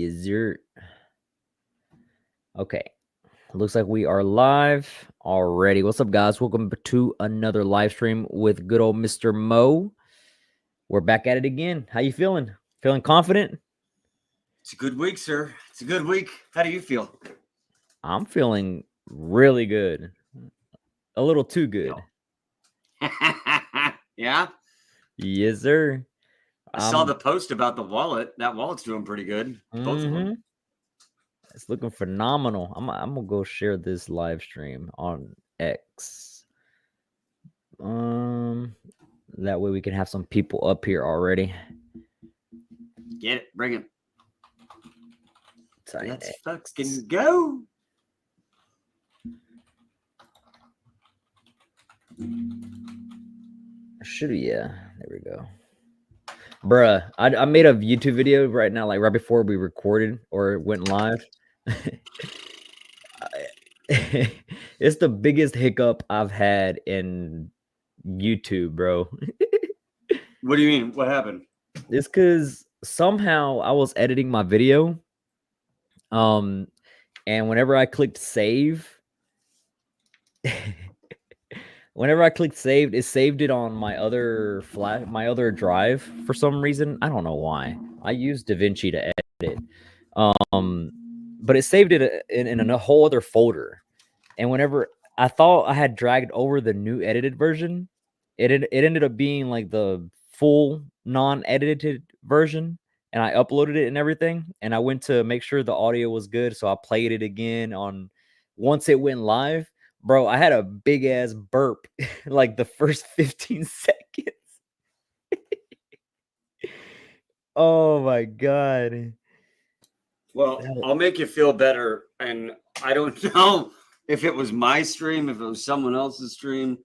Is your okay? Looks like we are live already. What's up, guys? Welcome to another live stream with good old Mr. Mo. We're back at it again. How you feeling? Feeling confident? It's a good week, sir. It's a good week. How do you feel? I'm feeling really good. A little too good. Yeah? Yes, sir. I saw the post about the wallet. That wallet's doing pretty good. Both of them. It's looking phenomenal. I'm gonna go share this live stream on X. That way we can have some people up here already. Get it. Bring it. Let's fucking go. Yeah. There we go. Bruh, I made a YouTube video right now, like right before we recorded or went live. It's the biggest hiccup I've had in YouTube, bro. What do you mean? What happened? It's because somehow I was editing my video. And whenever I clicked save, it saved it on my other drive for some reason. I don't know why. I used DaVinci to edit. But it saved it in a whole other folder. And whenever I thought I had dragged over the new edited version, it ended up being like the full non-edited version, and I uploaded it and everything, and I went to make sure the audio was good, so I played it again on once it went live. Bro, I had a big ass burp like the first 15 seconds. Oh my god. Well, I'll make you feel better, and I don't know if it was my stream, if it was someone else's stream,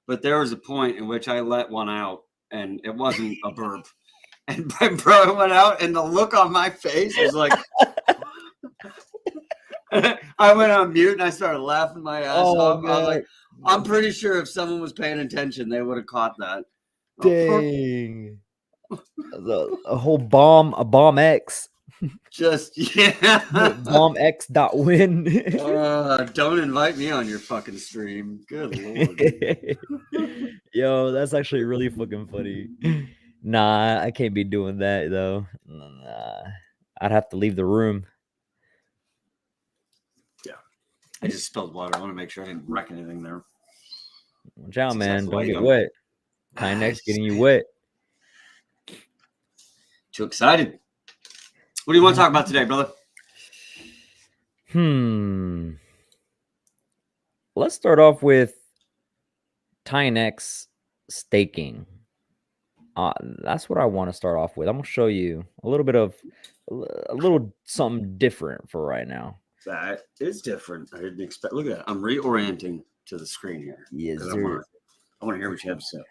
but there was a point in which I let one out, and it wasn't a burp. And bro, it went out, and the look on my face was like, I went on mute, and I started laughing my ass off. I was like, I'm pretty sure if someone was paying attention, they would have caught that. Dang. A whole bomb, a bomb X. Just, yeah. BombX.win. Don't invite me on your fucking stream. Good lord. Yo, that's actually really fucking funny. Nah, I can't be doing that though. Nah, I'd have to leave the room. Yeah. I just spilled water. I want to make sure I didn't wreck anything there. Watch out, man. Don't get wet. Titanx getting you wet. Too excited. What do you want to talk about today, brother? Let's start off with Titanx staking. That's what I want to start off with. I'm gonna show you a little something different for right now. That is different. I didn't expect. Look at that. I'm reorienting to the screen here. Yes, I want to hear what you have to say.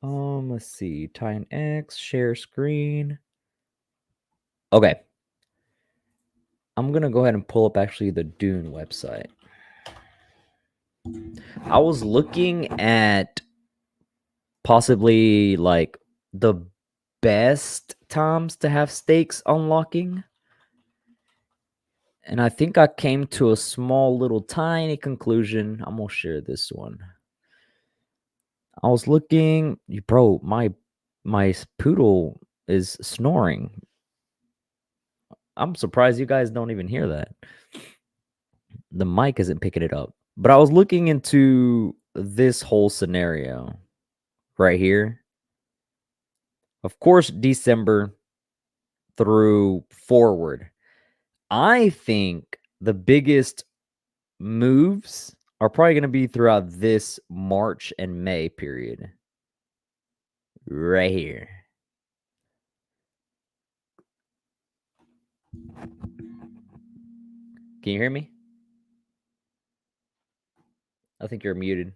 Let's see. Titanx, share screen. Okay. I'm gonna go ahead and pull up actually the Dune website. I was looking at possibly like the best times to have stakes unlocking, and I think I came to a small little tiny conclusion. I'm gonna share this one. I was looking, bro, my poodle is snoring. I'm surprised you guys don't even hear that. The mic isn't picking it up. But I was looking into this whole scenario right here. Of course, December through forward. I think the biggest moves are probably going to be throughout this March and May period. Right here. Can you hear me? I think you're muted.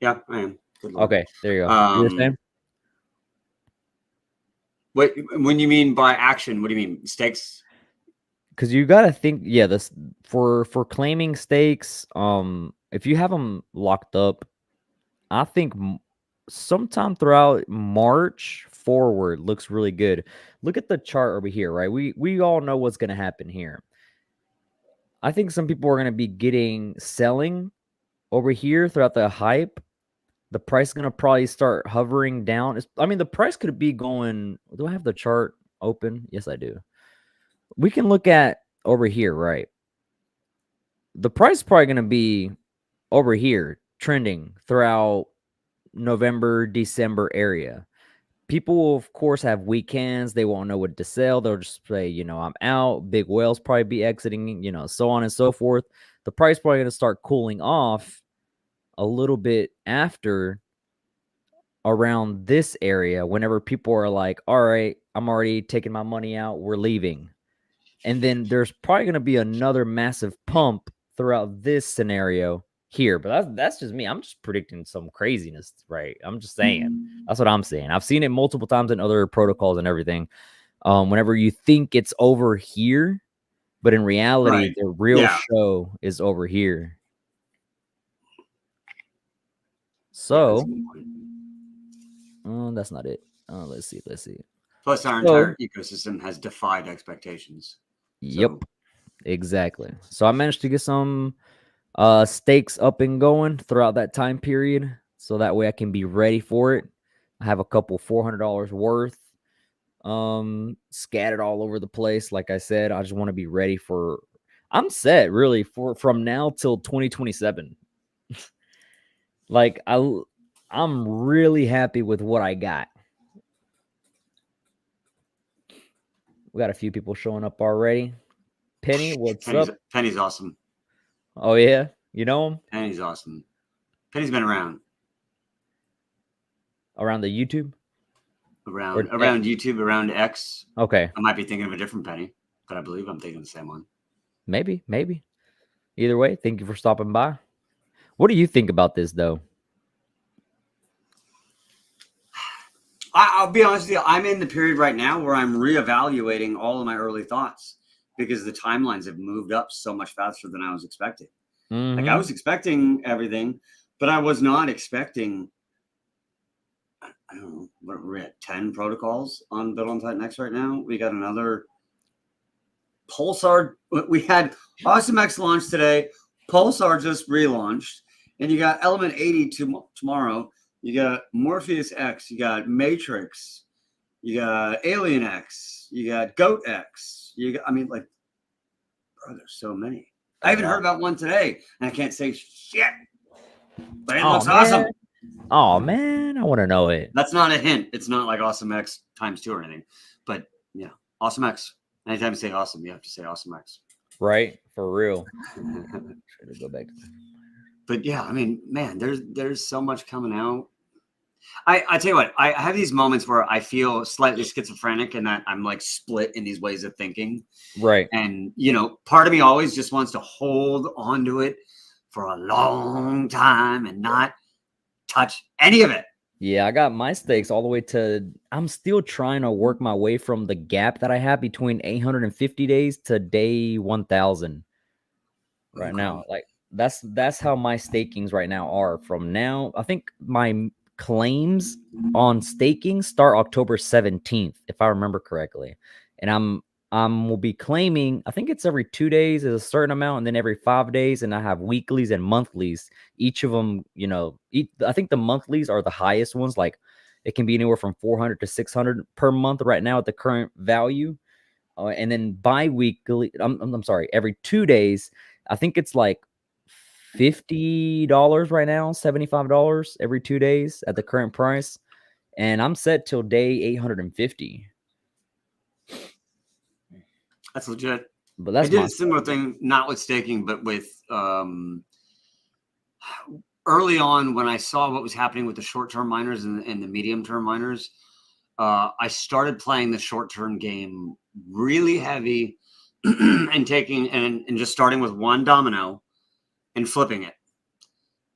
Yeah, I am. Okay, there you go. You were saying? Wait, when you mean by action, what do you mean? Stakes? Because you got to think, yeah, this for claiming stakes, if you have them locked up, I think sometime throughout March forward looks really good. Look at the chart over here, right? We all know what's going to happen here. I think some people are going to be selling over here throughout the hype. The price is going to probably start hovering down. I mean, the price could be going. Do I have the chart open? Yes, I do. We can look at over here, right? The price is probably going to be over here trending throughout November, December area. People will, of course, have weekends. They won't know what to sell. They'll just say, I'm out. Big whales probably be exiting, so on and so forth. The price probably going to start cooling off a little bit after around this area whenever people are like, all right, I'm already taking my money out. We're leaving. And then there's probably going to be another massive pump throughout this scenario here. But that's just me. I'm just predicting some craziness, right? I'm just saying. That's what I'm saying. I've seen it multiple times in other protocols and everything. Whenever you think it's over here, but in reality, the real show is over here. So, that's not it. Let's see. Plus, our entire ecosystem has defied expectations. Yep, exactly. So I managed to get some stakes up and going throughout that time period, so that way I can be ready for it. I have a couple $400 worth scattered all over the place. Like I said, I just want to be ready for. I'm set really for from now till 2027. Like I'm really happy with what I got. We got a few people showing up already. Penny, what's up? Penny's awesome. Oh yeah, you know him? Penny's awesome. Penny's been around the YouTube, around YouTube, around X. Okay, I might be thinking of a different Penny, but I believe I'm thinking the same one. Maybe. Either way, thank you for stopping by. What do you think about this, though? I'll be honest with you. I'm in the period right now where I'm reevaluating all of my early thoughts because the timelines have moved up so much faster than I was expecting. Mm-hmm. Like I was expecting everything, but I was not expecting. I don't know. We're at 10 protocols on Build on Titanx right now. We got another Pulsar. We had AwesomeX launch today. Pulsar just relaunched, and you got Element 80 tomorrow. You got Morpheus X. You got Matrix. You got Alien X. You got Goat X. Bro, there's so many. I even heard about one today, and I can't say shit, but it looks awesome. Oh man, I want to know it. That's not a hint. It's not like AwesomeX ×2 or anything. But yeah, AwesomeX. Anytime you say awesome, you have to say AwesomeX. Right, for real. Try to go back. But yeah, I mean, man, there's so much coming out. I tell you what, I have these moments where I feel slightly schizophrenic and that I'm like split in these ways of thinking. Right. And, part of me always just wants to hold on to it for a long time and not touch any of it. Yeah, I got my stakes all the way to. I'm still trying to work my way from the gap that I have between 850 days to day 1000 right now. Like that's how my stakings right now are. From now, I think my claims on staking start October 17th, if I remember correctly, and will be claiming. I think it's every 2 days is a certain amount, and then every 5 days, and I have weeklies and monthlies. Each of them, I think the monthlies are the highest ones. Like it can be anywhere from 400 to 600 per month right now at the current value, and then bi-weekly. I'm sorry, every 2 days. I think it's like $50 right now, $75 every 2 days at the current price, and I'm set till day 850. That's legit. But that's I did a similar thing, not with staking, but with early on when I saw what was happening with the short-term miners and the medium-term miners. I started playing the short-term game really heavy and taking and just starting with one domino and flipping it.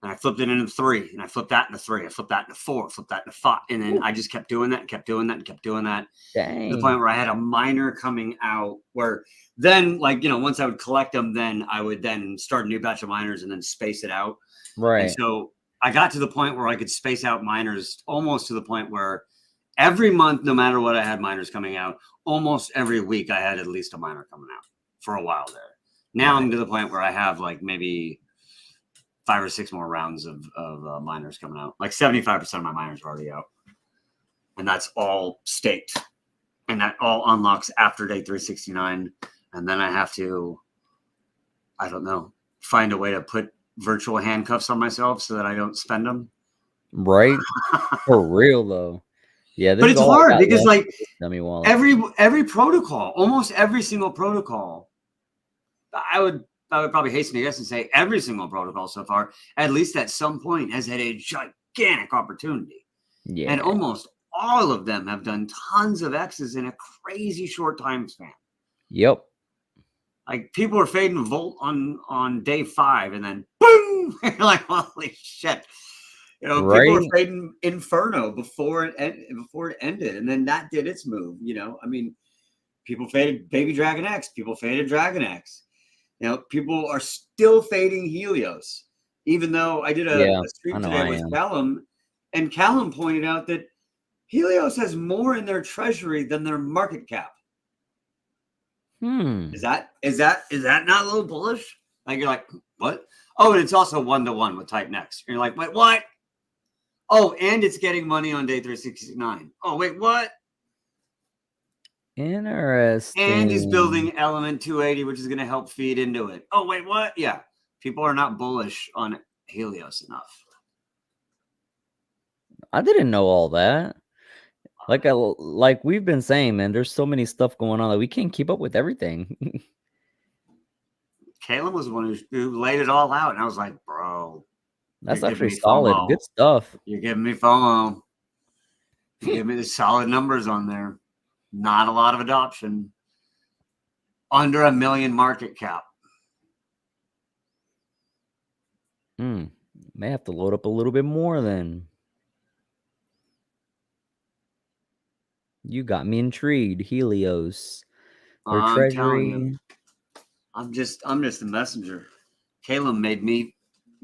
And I flipped it into 3, and I flipped that into 3. I flipped that into 4, flipped that into 5. And then I just kept doing that and kept doing that and kept doing that. Dang. To the point where I had a miner coming out where then, once I would collect them, then I would then start a new batch of miners and then space it out. Right. And so I got to the point where I could space out miners almost to the point where every month, no matter what, I had miners coming out. Almost every week, I had at least a miner coming out for a while there. Now I'm to the point where I have like maybe 5 or 6 more rounds of miners coming out. Like 75% of my miners are already out. And that's all staked. And that all unlocks after day 369. And then I have to, I don't know, find a way to put virtual handcuffs on myself so that I don't spend them. Right? For real though. Yeah, but it's hard because like every protocol, almost every single protocol, I would probably hasten to guess and say every single protocol so far, at least at some point, has had a gigantic opportunity. Yeah. And almost all of them have done tons of X's in a crazy short time span. Yep. Like people are fading Volt on day 5 and then boom, you're like, holy shit. You know, right? People were fading Inferno before it ended, and then that did its move. You know, I mean, people faded Baby Dragon X, people faded Dragon X. You know, people are still fading Helios, even though I did a stream today with Callum, and Callum pointed out that Helios has more in their treasury than their market cap. Is that not a little bullish? Like you're like, what? Oh, and it's also 1-to-1 with Titanx. And you're like, wait, what? Oh, and it's getting money on day 369. Oh, wait, what? Interesting. And he's building element 280, which is going to help feed into it. Oh, wait, what? Yeah. People are not bullish on Helios enough. I didn't know all that. Like we've been saying, man, there's so many stuff going on that we can't keep up with everything. Caleb was the one who laid it all out, and I was like, bro. That's actually solid. FOMO. Good stuff. You're giving me FOMO. You give me the solid numbers on there. Not a lot of adoption. Under $1 million market cap. May have to load up a little bit more then. You got me intrigued. Helios. Their treasury. I'm just a messenger. Caleb made me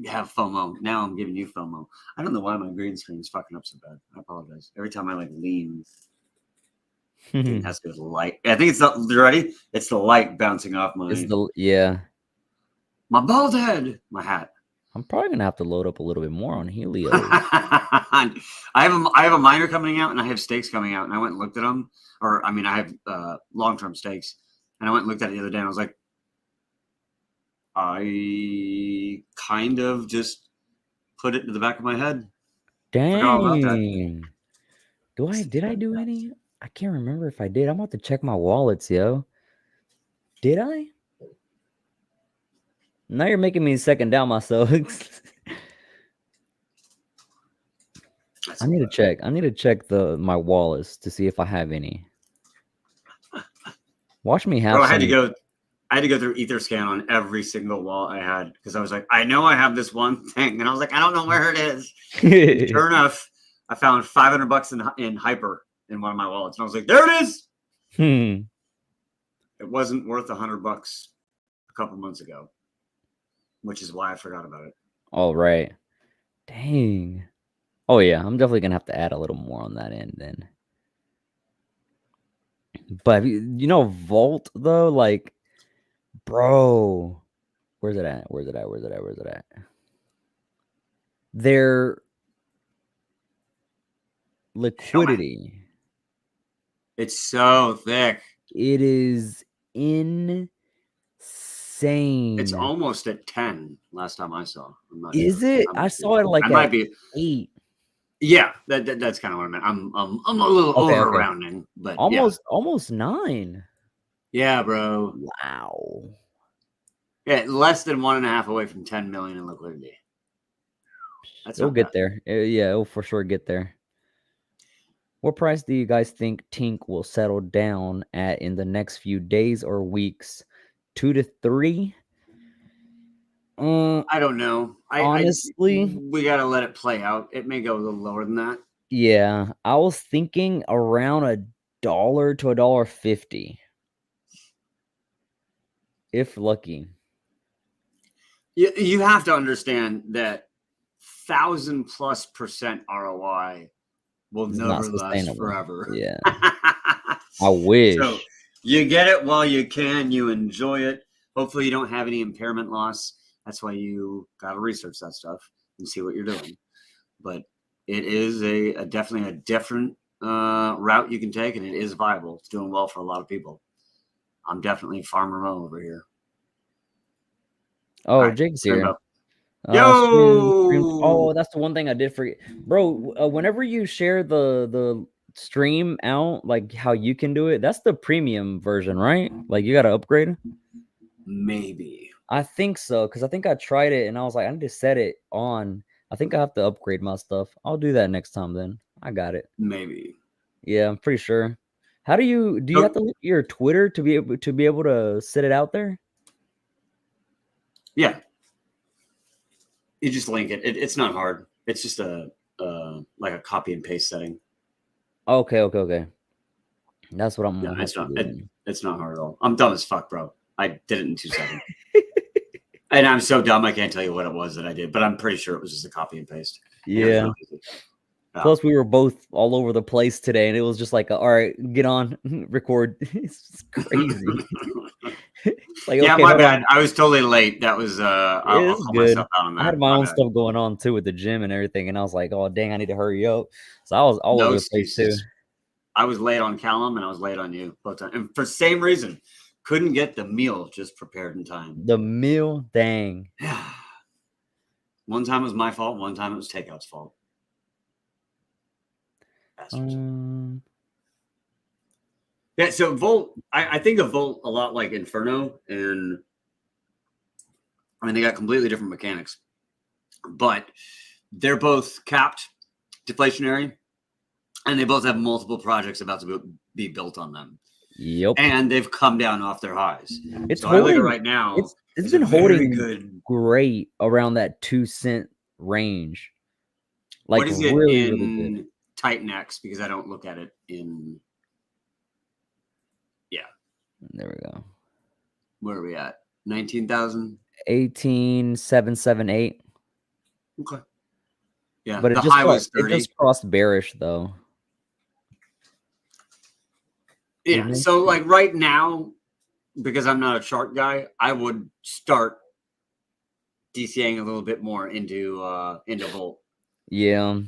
have FOMO. Now I'm giving you FOMO. I don't know why my green screen is fucking up so bad. I apologize. Every time I like lean, it has to be the light. I think it's the you ready? It's the light bouncing off my my bald head, my hat. I'm probably gonna have to load up a little bit more on Helios. I have a miner coming out and I have stakes coming out, and I went and looked at them. Or I mean, I have long-term stakes, and I went and looked at it the other day, and I was like, I kind of just put it in the back of my head. Dang. Did I do any? I can't remember if I did. I'm about to check my wallets, yo. Did I? Now you're making me second down myself. I need to check. I need to check my wallets to see if I have any. Watch me have. Bro, I had to go through Etherscan on every single wallet I had because I was like, I know I have this one thing, and I was like, I don't know where it is. Sure enough, I found $500 in Hyper in one of my wallets, and I was like, there it is. It wasn't worth $100 a couple months ago, which is why I forgot about it. All right. Dang. Oh yeah, I'm definitely gonna have to add a little more on that end then. But you know, Volt though, like, bro, where's it at? Their liquidity. It's so thick. It is insane. It's almost at 10 last time I saw. Is it? I saw it like at might be 8. Yeah, that's kind of what I meant. I'm a little over rounding, but almost 9. Yeah, bro. Wow. Yeah, less than 1.5 away from 10 million in liquidity. It'll get there. Yeah, it'll for sure get there. What price do you guys think Tink will settle down at in the next few days or weeks? 2 to 3? I don't know. Honestly, we gotta let it play out. It may go a little lower than that. Yeah, I was thinking around $1 to $1.50, if lucky. You have to understand that 1,000+% ROI will It's never not last sustainable. forever. Yeah. I wish. So you get it while you can. You enjoy it. Hopefully you don't have any impairment loss. That's why you got to research that stuff and see what you're doing. But it is definitely a different route you can take, and it is viable. It's doing well for a lot of people. I'm definitely Farmer Mo over here. Oh, right, Jake's here. Yo! Oh, that's the one thing I did forget, bro. Whenever you share the stream out, like how you can do it, that's the premium version, right? Like you got to upgrade. Maybe. I think so, because I think I tried it and I was like, I need to set it on. I think I have to upgrade my stuff. I'll do that next time then. I got it. Maybe. Yeah, I'm pretty sure. How do you have to look at your Twitter to be able to set it out there? Yeah. You just link it. It's not hard. It's just like a copy and paste setting. Okay. That's what I'm Yeah, gonna have to do. It's not hard at all. I'm dumb as fuck, bro. I did it in 2 seconds. And I'm so dumb I can't tell you what it was that I did, but I'm pretty sure it was just a copy and paste. Yeah. Plus, we were both all over the place today, and it was just like, all right, get on, record. It's crazy. Like, yeah, okay, my bad. I was totally late. That was I'll call myself out on that. I had my own stuff going on too with the gym and everything, and I was like, oh dang, I need to hurry up. So I was all over the place too. I was late on Callum and I was late on you both times. And for the same reason, couldn't get the meal just prepared in time. The meal, dang. One time it was my fault. One time it was Takeout's fault. Yeah, so Volt, I think of Volt a lot like Inferno, and I mean, they got completely different mechanics, but they're both capped, deflationary, and they both have multiple projects about to be built on them. Yep. And they've come down off their highs. It's so holding, I look at right now. It's been holding good, great around that 2-cent range. Like what is it really, in really good. Titanx? Because I don't look at it in. Yeah. There we go. Where are we at? 19,000. 18,778. Okay. Yeah, but the high was 30. It just crossed bearish though. Yeah. So like right now, because I'm not a chart guy, I would start DCAing a little bit more into Volt. Yeah.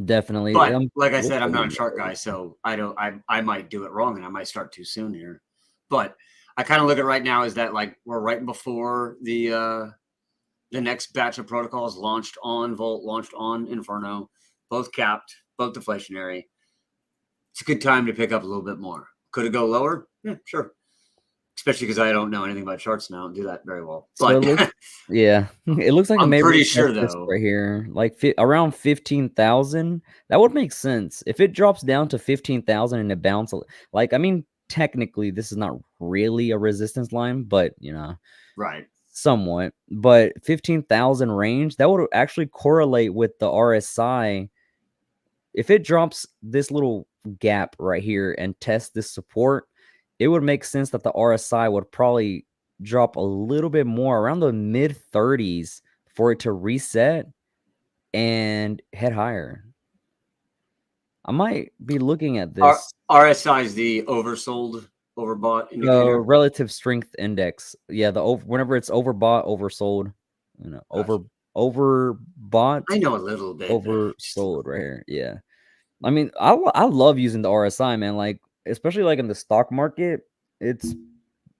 Definitely. But like I said, I'm not a chart guy, so I might do it wrong and I might start too soon here. But I kind of look at right now is that like we're right before the next batch of protocols launched on Volt, launched on Inferno, both capped, both deflationary. It's a good time to pick up a little bit more. Could it go lower? Yeah, sure. Especially because I don't know anything about charts now and do that very well. But so yeah, it looks like I'm pretty sure though right here, like around 15,000. That would make sense if it drops down to 15,000 and it bounces. Like, I mean, technically, this is not really a resistance line, but you know, right, somewhat. But 15,000 range that would actually correlate with the RSI. If it drops this little gap right here and tests this support, it would make sense that the RSI would probably drop a little bit more around the mid 30s for it to reset and head higher. I might be looking at this. RSI is the oversold, overbought indicator. Relative strength index. Yeah, whenever it's overbought, oversold, you know, gotcha. Overbought. I know a little bit. Oversold right here. Yeah. I mean, I love using the RSI, man. Like, especially like in the stock market, it's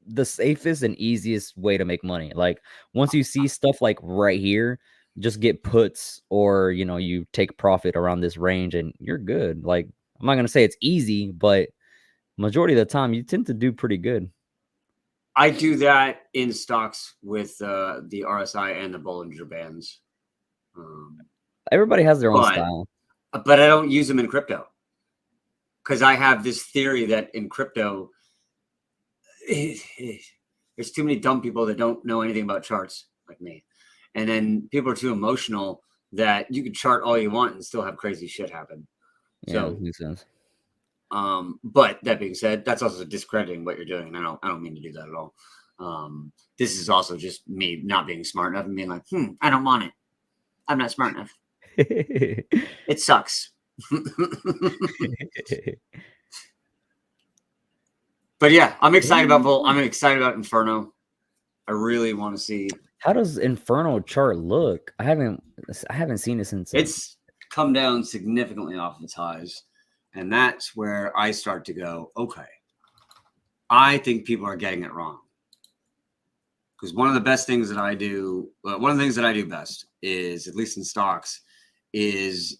the safest and easiest way to make money. Like, once you see stuff like right here, just get puts or, you know, you take profit around this range and you're good. Like, I'm not going to say it's easy, but majority of the time you tend to do pretty good. I do that in stocks with the RSI and the Bollinger Bands. Everybody has their own style. But I don't use them in crypto because I have this theory that in crypto, there's too many dumb people that don't know anything about charts like me. And then people are too emotional that you can chart all you want and still have crazy shit happen. Yeah, so makes sense. But that being said, that's also discrediting what you're doing. And I don't mean to do that at all. This is also just me not being smart enough and being like, I don't want it. I'm not smart enough. It sucks. But yeah, I'm excited about Volt. I'm excited about Inferno. I really want to see. How does Inferno chart look? I haven't seen it since. It's come down significantly off its highs, and that's where I start to go, okay, I think people are getting it wrong. Because one of the best things that I do, one of the things that I do best is, at least in stocks, is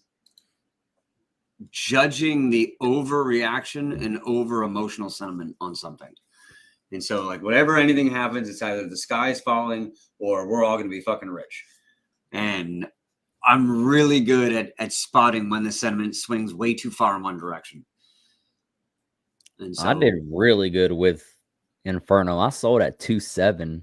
judging the overreaction and over emotional sentiment on something. And so, like, whenever anything happens, it's either the sky is falling or we're all going to be fucking rich. And I'm really good at spotting when the sentiment swings way too far in one direction. And so I did really good with Inferno. I sold at 2.7.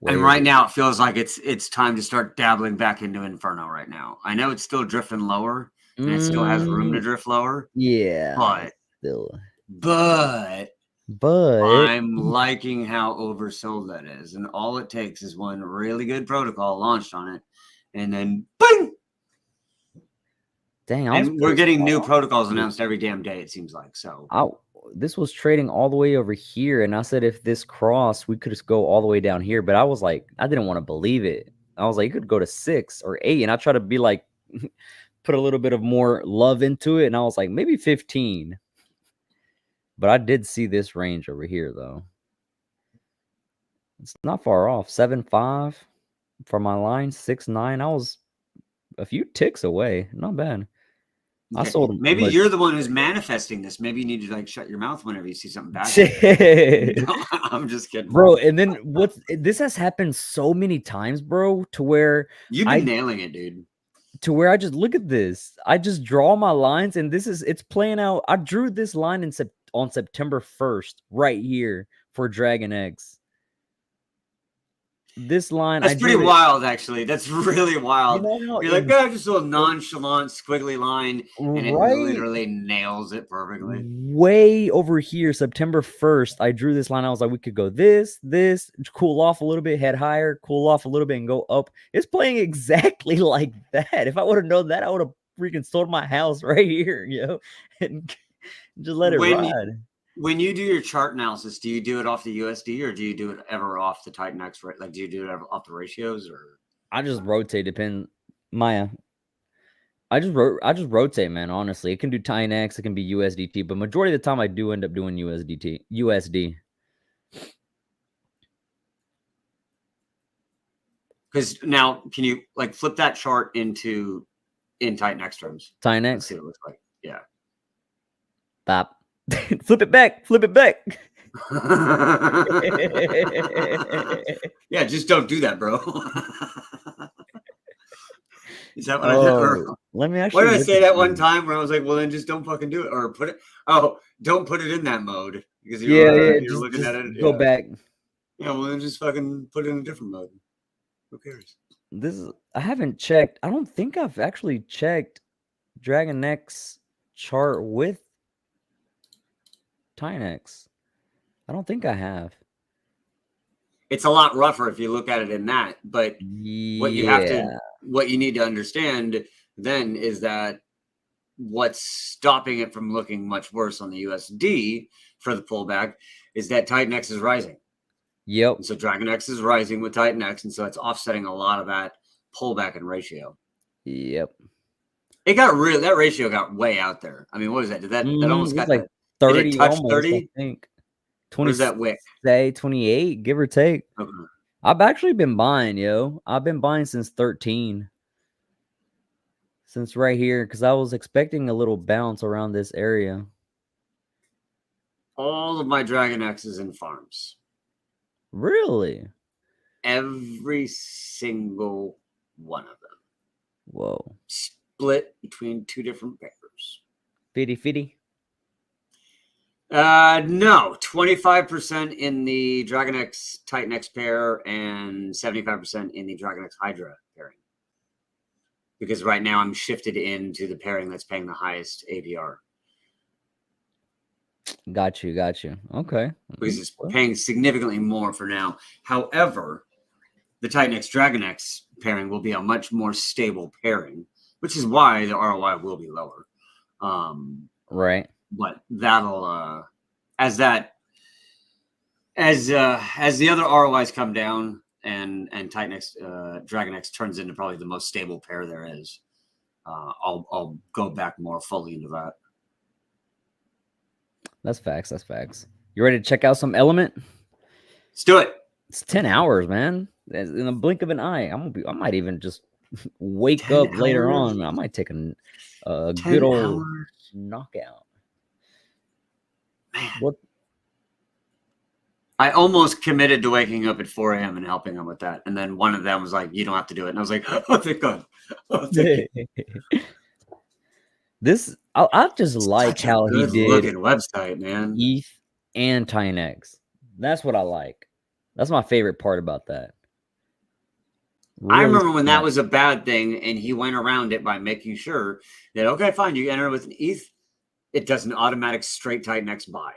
And right now it feels like it's time to start dabbling back into Inferno right now. I know it's still drifting lower and it still has room to drift lower. Yeah. But I'm liking how oversold that is. And all it takes is one really good protocol launched on it. And then boom! Dang, and we're getting new protocols announced every damn day, it seems like. So this was trading all the way over here, and I said if this cross, we could just go all the way down here. But I was like, I didn't want to believe it. I was like, you could go to 6 or 8, and I try to be like, put a little bit of more love into it, and I was like, maybe 15. But I did see this range over here, though. It's not far off. 7.5 for my line, 6.9. I was a few ticks away. Not bad. Okay. I sold them. Maybe you're the one who's manifesting this. Maybe you need to like shut your mouth whenever you see something bad. No, I'm just kidding, bro. And then this has happened so many times, bro, to where you've been nailing it, dude. To where I just look at this. I just draw my lines, and it's playing out. I drew this line on September 1st, right here for Dragon X. This line, that's pretty wild, actually. That's really wild. You're like, just a little nonchalant, squiggly line, and it literally nails it perfectly. Way over here, September 1st, I drew this line. I was like, we could go this, cool off a little bit, head higher, cool off a little bit, and go up. It's playing exactly like that. If I would have known that, I would have freaking sold my house right here, and just let it ride. When you do your chart analysis, do you do it off the USD or do you do it ever off the Titanx? Right? Like, do you do it ever off the ratios or? I just rotate. I just rotate, man. Honestly, it can do Titanx, it can be USDT, but majority of the time I do end up doing USD. Because now, can you like flip that chart in Titanx terms? Titanx. Let's see what it looks like. Yeah. Bop. Flip it back. Yeah, just don't do that, bro. Is that what I said? Let me actually. What did I say that one time where I was like, well, then just don't fucking do it, or put it. Oh, don't put it in that mode because you're looking at it. Go back. Yeah, well, then just fucking put it in a different mode. Who cares? I haven't checked. I don't think I've actually checked Dragon X chart with Titanx. I don't think I have. It's a lot rougher if you look at it in that, but what you need to understand then is that what's stopping it from looking much worse on the USD for the pullback is that Titanx is rising. Yep. And so Dragon X is rising with Titanx, and so it's offsetting a lot of that pullback in ratio. Yep. That ratio got way out there. I mean, what is that? Did that almost got like 30 almost, 30? I think. 20, what is that wick? Say 28, give or take. Okay. I've actually been buying, I've been buying since 13. Since right here, because I was expecting a little bounce around this area. All of my Dragon X is in farms. Really? Every single one of them. Whoa. Split between two different pairs. 50-50? No, 25% in the Dragon X Titan X pair and 75% in the Dragon X Hydra pairing. Because right now I'm shifted into the pairing that's paying the highest APR. Got you. Okay. Because it's paying significantly more for now. However, the Titanx DragonX pairing will be a much more stable pairing, which is why the ROI will be lower. Right. But that'll as the other ROIs come down and Titanx DragonX turns into probably the most stable pair there is, I'll go back more fully into that. That's facts. That's facts. You ready to check out some Element? Let's do it. It's 10 hours, man. In the blink of an eye. I might even just wake up later on. I might take a good old knockout. Man. What? I almost committed to waking up at 4 a.m. and helping them with that. And then one of them was like, you don't have to do it. And I was like, oh, thank God. Oh, thank This, I just like how he did looking website, man. ETH and Titanx. That's what I like. That's my favorite part about that. Really I remember when that was a bad thing, and he went around it by making sure that, okay, fine, you enter with an ETH, it does an automatic straight Titanx buy.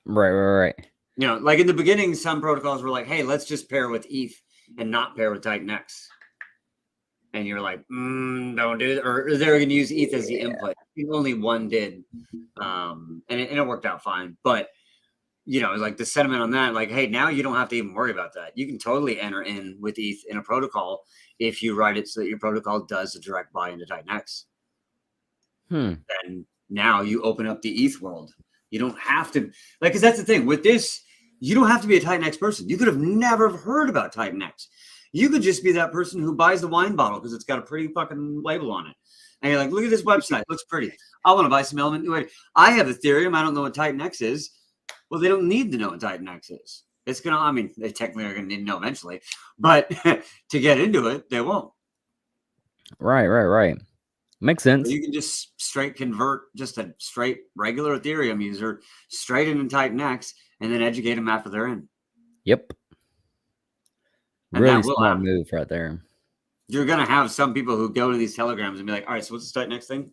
Right. You know, like in the beginning, some protocols were like, hey, let's just pair with ETH and not pair with Titanx. And you're like, don't do that. Or they're going to use ETH as the input. Only one did. And it worked out fine. But, you know, like the sentiment on that, like, hey, now you don't have to even worry about that. You can totally enter in with ETH in a protocol if you write it so that your protocol does a direct buy into Titanx. And now you open up the ETH world. You don't have to, like, because that's the thing with this, you don't have to be a Titanx person. You could have never heard about Titanx. You could just be that person who buys the wine bottle because it's got a pretty fucking label on it. And you're like, look at this website. It looks pretty. I want to buy some Element. I have Ethereum. I don't know what Titanx is. Well, they don't need to know what Titanx is. It's going to, I mean, they technically are going to need to know eventually. But to get into it, they won't. Right. Makes sense. So you can just straight convert just a straight regular Ethereum user straight into Titanx and then educate them after they're in. Yep. And really smart move right there. You're going to have some people who go to these telegrams and be like, all right, so what's the Titanx thing?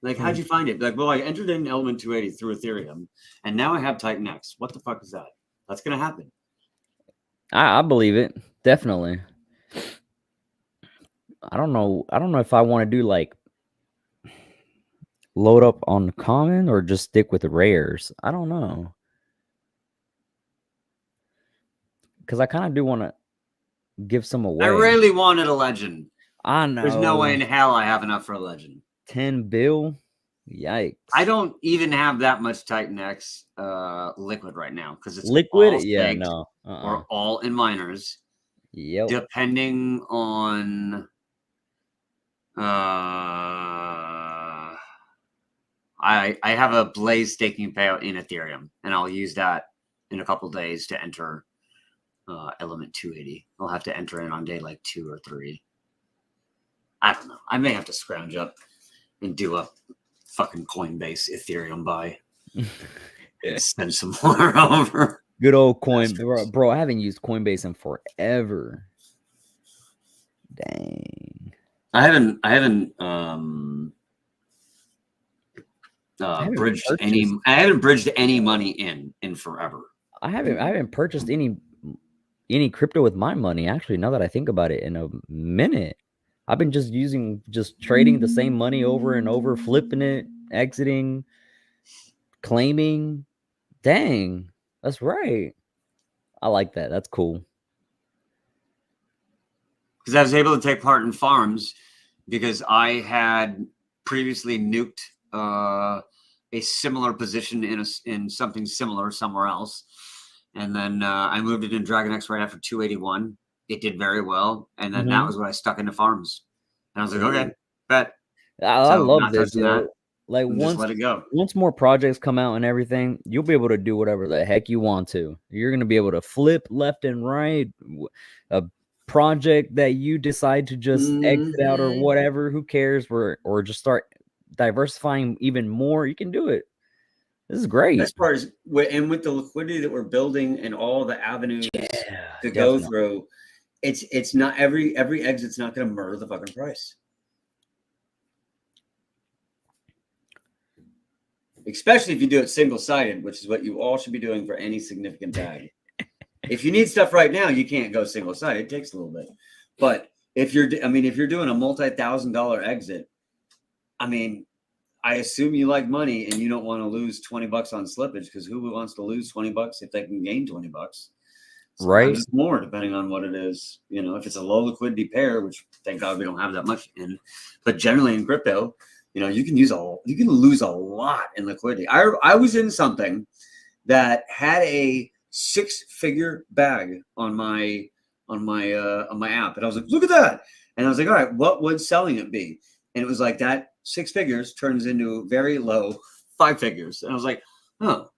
Like, how'd you find it? Like, well, I entered in Element 280 through Ethereum, and now I have Titanx. What the fuck is that? That's going to happen. I believe it. Definitely. I don't know if I want to do like load up on common or just stick with the rares. I don't know. Because I kind of do want to give some away. I really wanted a legend. I know. There's no way in hell I have enough for a legend. 10 bill? Yikes. I don't even have that much Titanx liquid right now because it's liquid. All yeah, no. Or all in miners. Yep. Depending on I have a Blaze staking payout in Ethereum, and I'll use that in a couple days to enter Element 280. I'll have to enter in on day like 2 or 3. I don't know. I may have to scrounge up and do a fucking Coinbase Ethereum buy. And send some more over. Good old coin, bro. I haven't used Coinbase in forever. Dang. I haven't bridged any. I haven't bridged any money in forever. I haven't purchased any crypto with my money. Actually, now that I think about it, in a minute, I've been just trading the same money over and over, flipping it, exiting, claiming. Dang, that's right. I like that. That's cool. Because I was able to take part in farms because I had previously nuked a similar position in something similar somewhere else. And then I moved it in DragonX right after 281. It did very well. And then that was when I stuck into farms. And I was like, okay, bet. I love this. Like just let it go. Once more projects come out and everything, you'll be able to do whatever the heck you want to. You're going to be able to flip left and right. A project that you decide to just exit out or whatever, who cares? Or just start diversifying even more. You can do it. This is great. Best part is, and with the liquidity that we're building and all the avenues to go through, it's not every exit's not going to murder the fucking price. Especially if you do it single-sided, which is what you all should be doing for any significant bag. If you need stuff right now, you can't go single side. It takes a little bit. But if you're doing a multi-$1,000 exit, I mean, I assume you like money and you don't want to lose $20 on slippage, because who wants to lose $20 if they can gain $20? Right. It's more depending on what it is. You know, if it's a low liquidity pair, which thank God we don't have that much in, but generally in crypto, you know, you can lose a lot in liquidity. I was in something that had a 6-figure bag on my app, and I was like, look at that. And I was like, all right, what would selling it be? And it was like that 6 figures turns into very low 5 figures. And I was like, oh,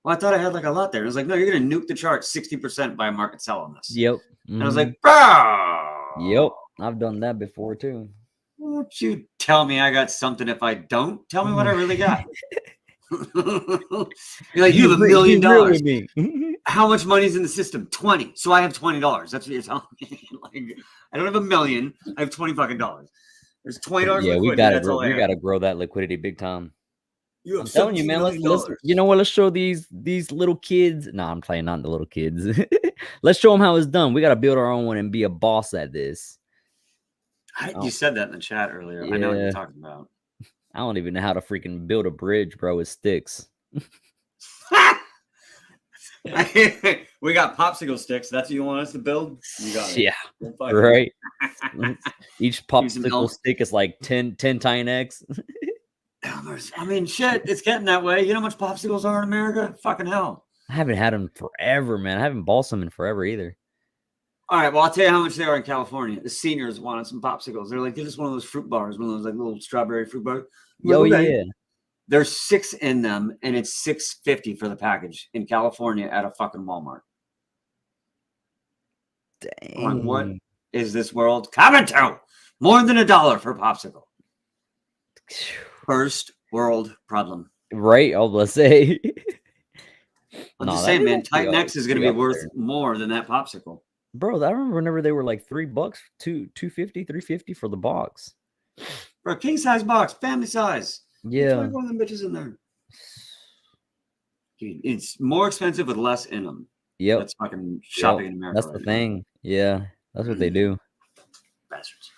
well, I thought I had like a lot there. And I was like, no, you're going to nuke the chart 60% by a market sell on this. Yep. And I was like, oh. Yep. I've done that before too. Won't you tell me I got something if I don't? Tell me what I really got. You're like, you have $1 million. How much money's in the system? 20. So I have $20. That's what you're telling me. Like, I don't have $1 million. I have $20 fucking dollars. There's $20. Yeah, we gotta grow that liquidity big time. I'm telling you, man. Let's you know what? Let's show these little kids. No, I'm playing not the little kids. Let's show them how it's done. We gotta build our own one and be a boss at this. You said that in the chat earlier. Yeah. I know what you're talking about. I don't even know how to freaking build a bridge, bro. It sticks. We got popsicle sticks. That's what you want us to build? You got it. Yeah. Right. Each popsicle stick is like 10 Titanx. I mean, shit, it's getting that way. You know how much popsicles are in America? Fucking hell. I haven't had them forever, man. I haven't bought some in forever either. All right, well, I'll tell you how much they are in California. The seniors wanted some popsicles. They're just one of those fruit bars, one of those like little strawberry fruit bars. Oh, yeah. There's 6 in them, and it's $6.50 for the package in California at a fucking Walmart. Dang. Like, what is this world coming to? More than $1 for a popsicle. First world problem. Right, I'll say. I'm just saying, man, Titanx is going to be worth more than that popsicle. Bro, I remember whenever they were like $3, $2.50, $3.50 for the box. For a king size box, family size. Yeah. 21 of them bitches in there. Dude, it's more expensive with less in them. Yep. That's fucking shopping in America. That's the thing. Yeah. That's what they do. Bastards.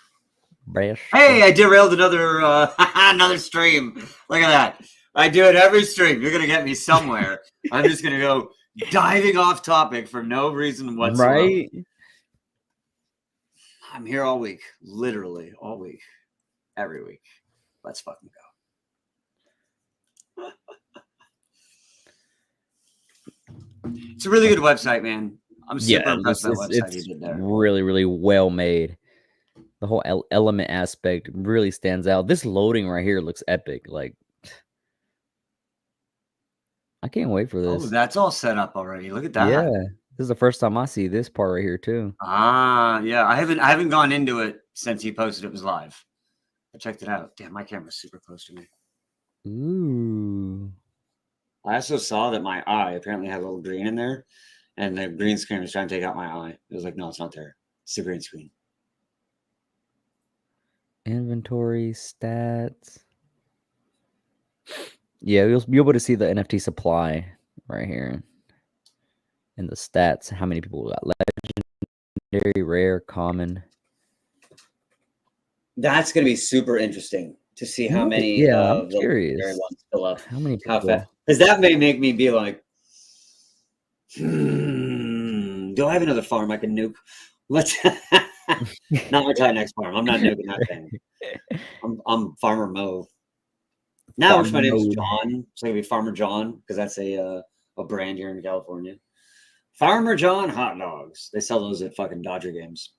Hey, I derailed another stream. Look at that. I do it every stream. You're gonna get me somewhere. I'm just gonna go diving off topic for no reason whatsoever. Right. I'm here all week, literally all week, every week. Let's fucking go. It's a really good website, man. I'm super impressed with that website you did there. Really, really well made. The whole element aspect really stands out. This loading right here looks epic. Like, I can't wait for this. Oh, that's all set up already. Look at that. Yeah, this is the first time I see this part right here too. Yeah. I haven't gone into it since you posted it was live. I checked it out. Damn, my camera's super close to me. Ooh. I also saw that my eye apparently had a little green in there, and the green screen was trying to take out my eye. It was like, no, it's not there. It's the green screen. Inventory stats. Yeah, you'll be able to see the NFT supply right here. And the stats, how many people got legendary, rare, common. That's going to be super interesting to see how many I'm curious. Ones fill up. How many people? Because that may make me be like, do I have another farm I can nuke? Let's not my Titanx farm. I'm not nuking that thing. I'm Farmer Mo. Now, which my name is John, so it'll be Farmer John because that's a brand here in California. Farmer John hot dogs. They sell those at fucking Dodger games.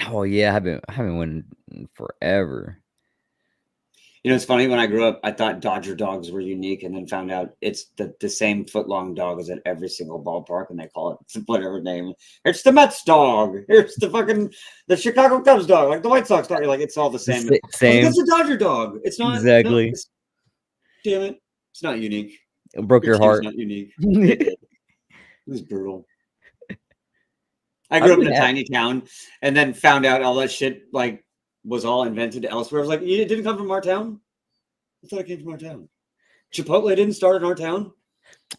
Oh yeah, I haven't went in forever. You know, it's funny. When I grew up, I thought Dodger dogs were unique, and then found out it's the same foot-long dog as at every single ballpark, and they call it whatever name. It's the Mets dog. It's the Chicago Cubs dog, like the White Sox dog. You're like, it's all the same. Same. It's a Dodger dog. It's not exactly. Damn it! It's not unique. It broke your heart. Not unique. It was brutal. I grew up in a tiny town, and then found out all that shit like was all invented elsewhere. I was like, it didn't come from our town. I thought it came from our town. Chipotle didn't start in our town.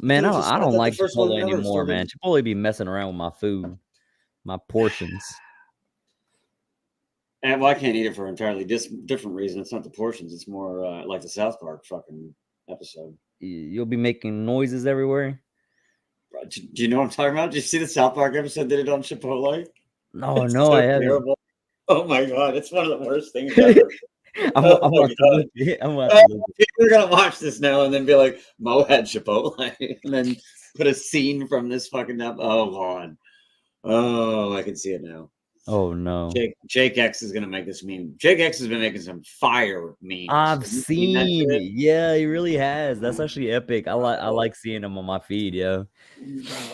Man, Dude, I I don't thought the like first one Chipotle ever anymore, started. man. Chipotle be messing around with my food, my portions. And well, I can't eat it for an entirely different reason. It's not the portions. It's more like the South Park fucking episode. You'll be making noises everywhere. Do you know what I'm talking about? Did you see the South Park episode they did on Chipotle? No, It's no, so I haven't. terrible. Oh my god, it's one of the worst things ever. I'm Oh gonna my have to god. look it. I'm gonna have to look it. People are gonna watch this now and then be like, Mo had Chipotle, and then put a scene from this fucking oh god. Oh, I can see it now. Oh no. Jake X is gonna make this meme. Jake X has been making some fire memes. I've Have you seen that seen, shit? yeah, he really has. That's actually epic. I like seeing him on my feed, yeah.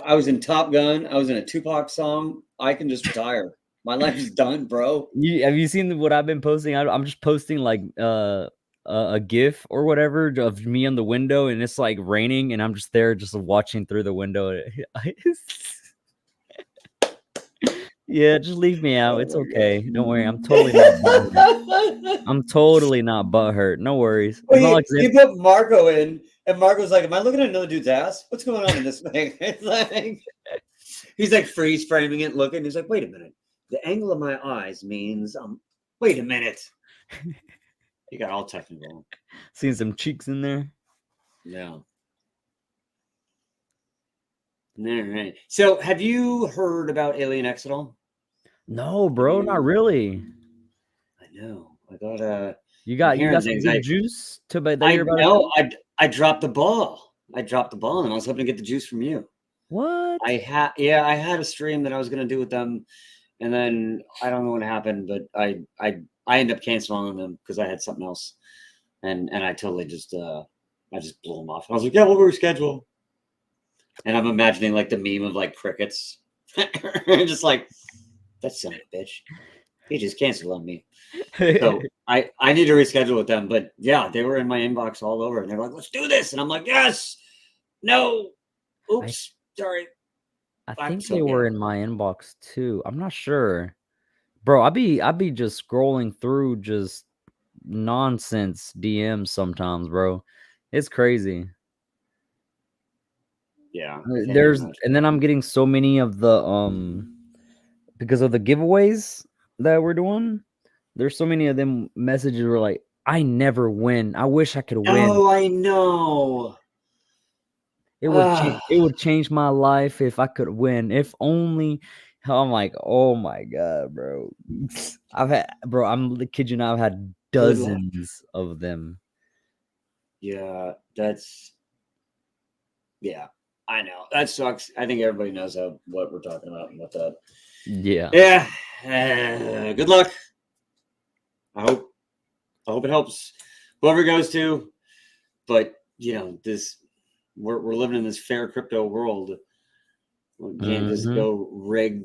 I was in Top Gun. I was in a Tupac song. I can just retire. My life's done, bro. Have you seen what I've been posting? I'm just posting like a GIF or whatever of me on the window, and it's like raining, and I'm just there, just watching through the window. Yeah, just leave me out. Oh It's my okay. god. Don't worry. I'm totally not butthurt. I'm totally not butthurt. No worries. It's Well, not like he put Marco in, and Marco's like, "Am I looking at another dude's ass? What's going on in this thing?" It's like he's like freeze framing it, looking. He's like, "Wait a minute. The angle of my eyes means wait a minute." He got all technical. seeing some cheeks in there. Yeah. All right. So, have you heard about Alien X at all? No, bro, not really. I know. I got You I'm got hearing some things. good juice to that I you're about to know. show? I dropped the ball. I dropped the ball, and I was hoping to get the juice from you. What? I had a stream that I was going to do with them, and then I don't know what happened, but I ended up canceling on them because I had something else, and I totally just I just blew them off. I was like, yeah, we'll reschedule, and I'm imagining like the meme of like crickets, just like that son of a bitch, he just canceled on me. So I need to reschedule with them, but yeah, they were in my inbox all over, and they're like, let's do this, and I'm like, yes, no, oops, sorry. I think they were in my inbox too. I'm not sure. Bro, I be just scrolling through just nonsense DMs sometimes, bro. It's crazy. Yeah. And then I'm getting so many of the because of the giveaways that we're doing. There's so many of them messages were like, I never win. I wish I could win. Oh, I know. It would change my life if I could win. If only. I'm like, oh my god, bro. I'm the kid you not, I've had dozens of them. Yeah, I know. That sucks. I think everybody knows what we're talking about and what that. Yeah. Yeah. Good luck. I hope it helps whoever it goes to. But we're living in this fair crypto world. We can't just go rig,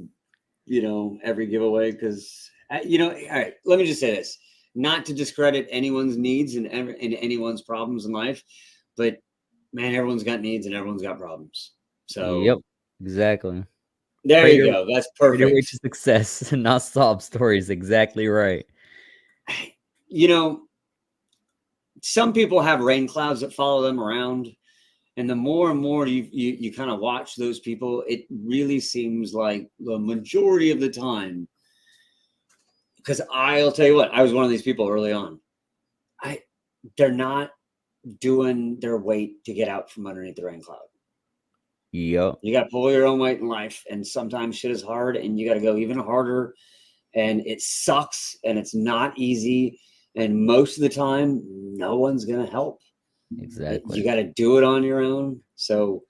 every giveaway because all right. Let me just say this: not to discredit anyone's needs and anyone's problems in life, but man, everyone's got needs and everyone's got problems. So yep, exactly. There you go. That's perfect. Way to success, not sob stories. Exactly right. Some people have rain clouds that follow them around, and the more and more you kind of watch those people, it really seems like the majority of the time. Because I'll tell you what, I was one of these people early on. They're not doing their weight to get out from underneath the rain cloud. Yep. You got to pull your own weight in life, and sometimes shit is hard, and you got to go even harder, and it sucks, and it's not easy, and most of the time, no one's gonna help. Exactly. You got to do it on your own. So,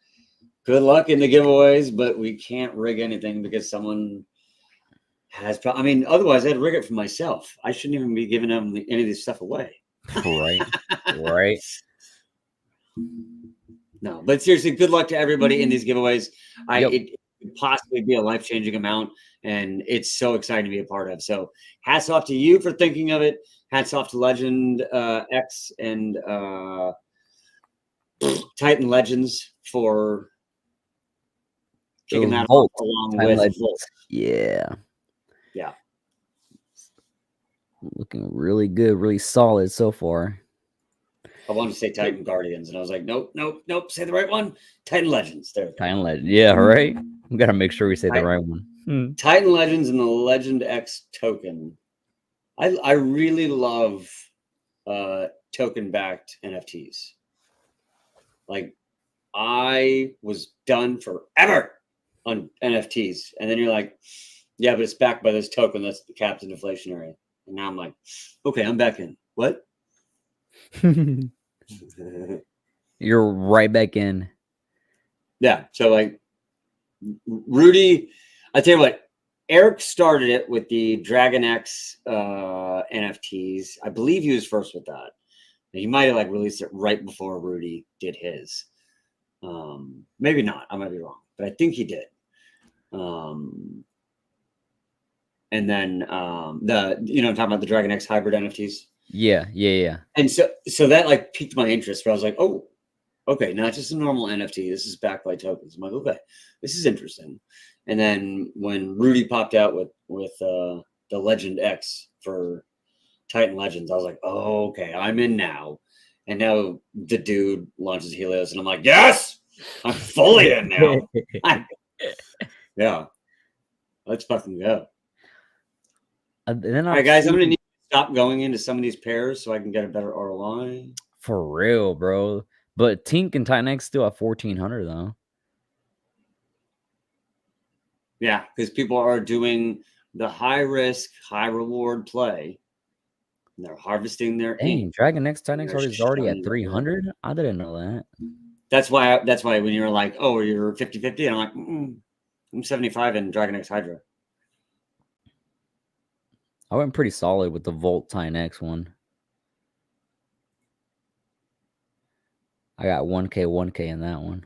good luck in the giveaways, but we can't rig anything because someone has. I mean, otherwise, I'd rig it for myself. I shouldn't even be giving them any of this stuff away. Right. Right. No, but seriously, good luck to everybody in these giveaways. It could possibly be a life-changing amount, and it's so exciting to be a part of. So hats off to you for thinking of it. Hats off to Legend X and Titan Legends for kicking that off along with Volt. Yeah. Yeah. Looking really good, really solid so far. I wanted to say Titan Guardians, and I was like, nope, say the right one. Titan Legends. There. Titan Legend. Yeah, right. We gotta make sure we say the right one. Titan Legends and the Legend X token. I really love token backed NFTs. Like, I was done forever on NFTs, and then you're like, yeah, but it's backed by this token that's capped and inflationary. And now I'm like, okay, I'm back in. What? You're right back in. Yeah. So like Rudy, I tell you what, Eric started it with the Dragon X NFTs. I believe he was first with that. He might have like released it right before Rudy did his. Maybe not. I might be wrong, but I think he did. And then I'm talking about the Dragon X hybrid NFTs. Yeah. And so that like piqued my interest, but I was like, oh, okay, not just a normal NFT. This is backed by tokens. I'm like, okay, this is interesting. And then when Rudy popped out with the Legend X for Titan Legends, I was like, oh, okay, I'm in now. And now the dude launches Helios, and I'm like, yes, I'm fully in now. Yeah, let's fucking go. Then all right, guys, I'm gonna need to stop going into some of these pairs so I can get a better ROI. For real, bro. But Tink and Titanx still at 1,400 though. Yeah, because people are doing the high risk, high reward play. And they're harvesting their ink. Dragon X Titanx is already at 300. I didn't know that. That's why when you're like, oh, you're 50-50, and I'm like, I'm 75 in Dragon X Hydra. I went pretty solid with the Volt Titanx one. I got 1K in that one.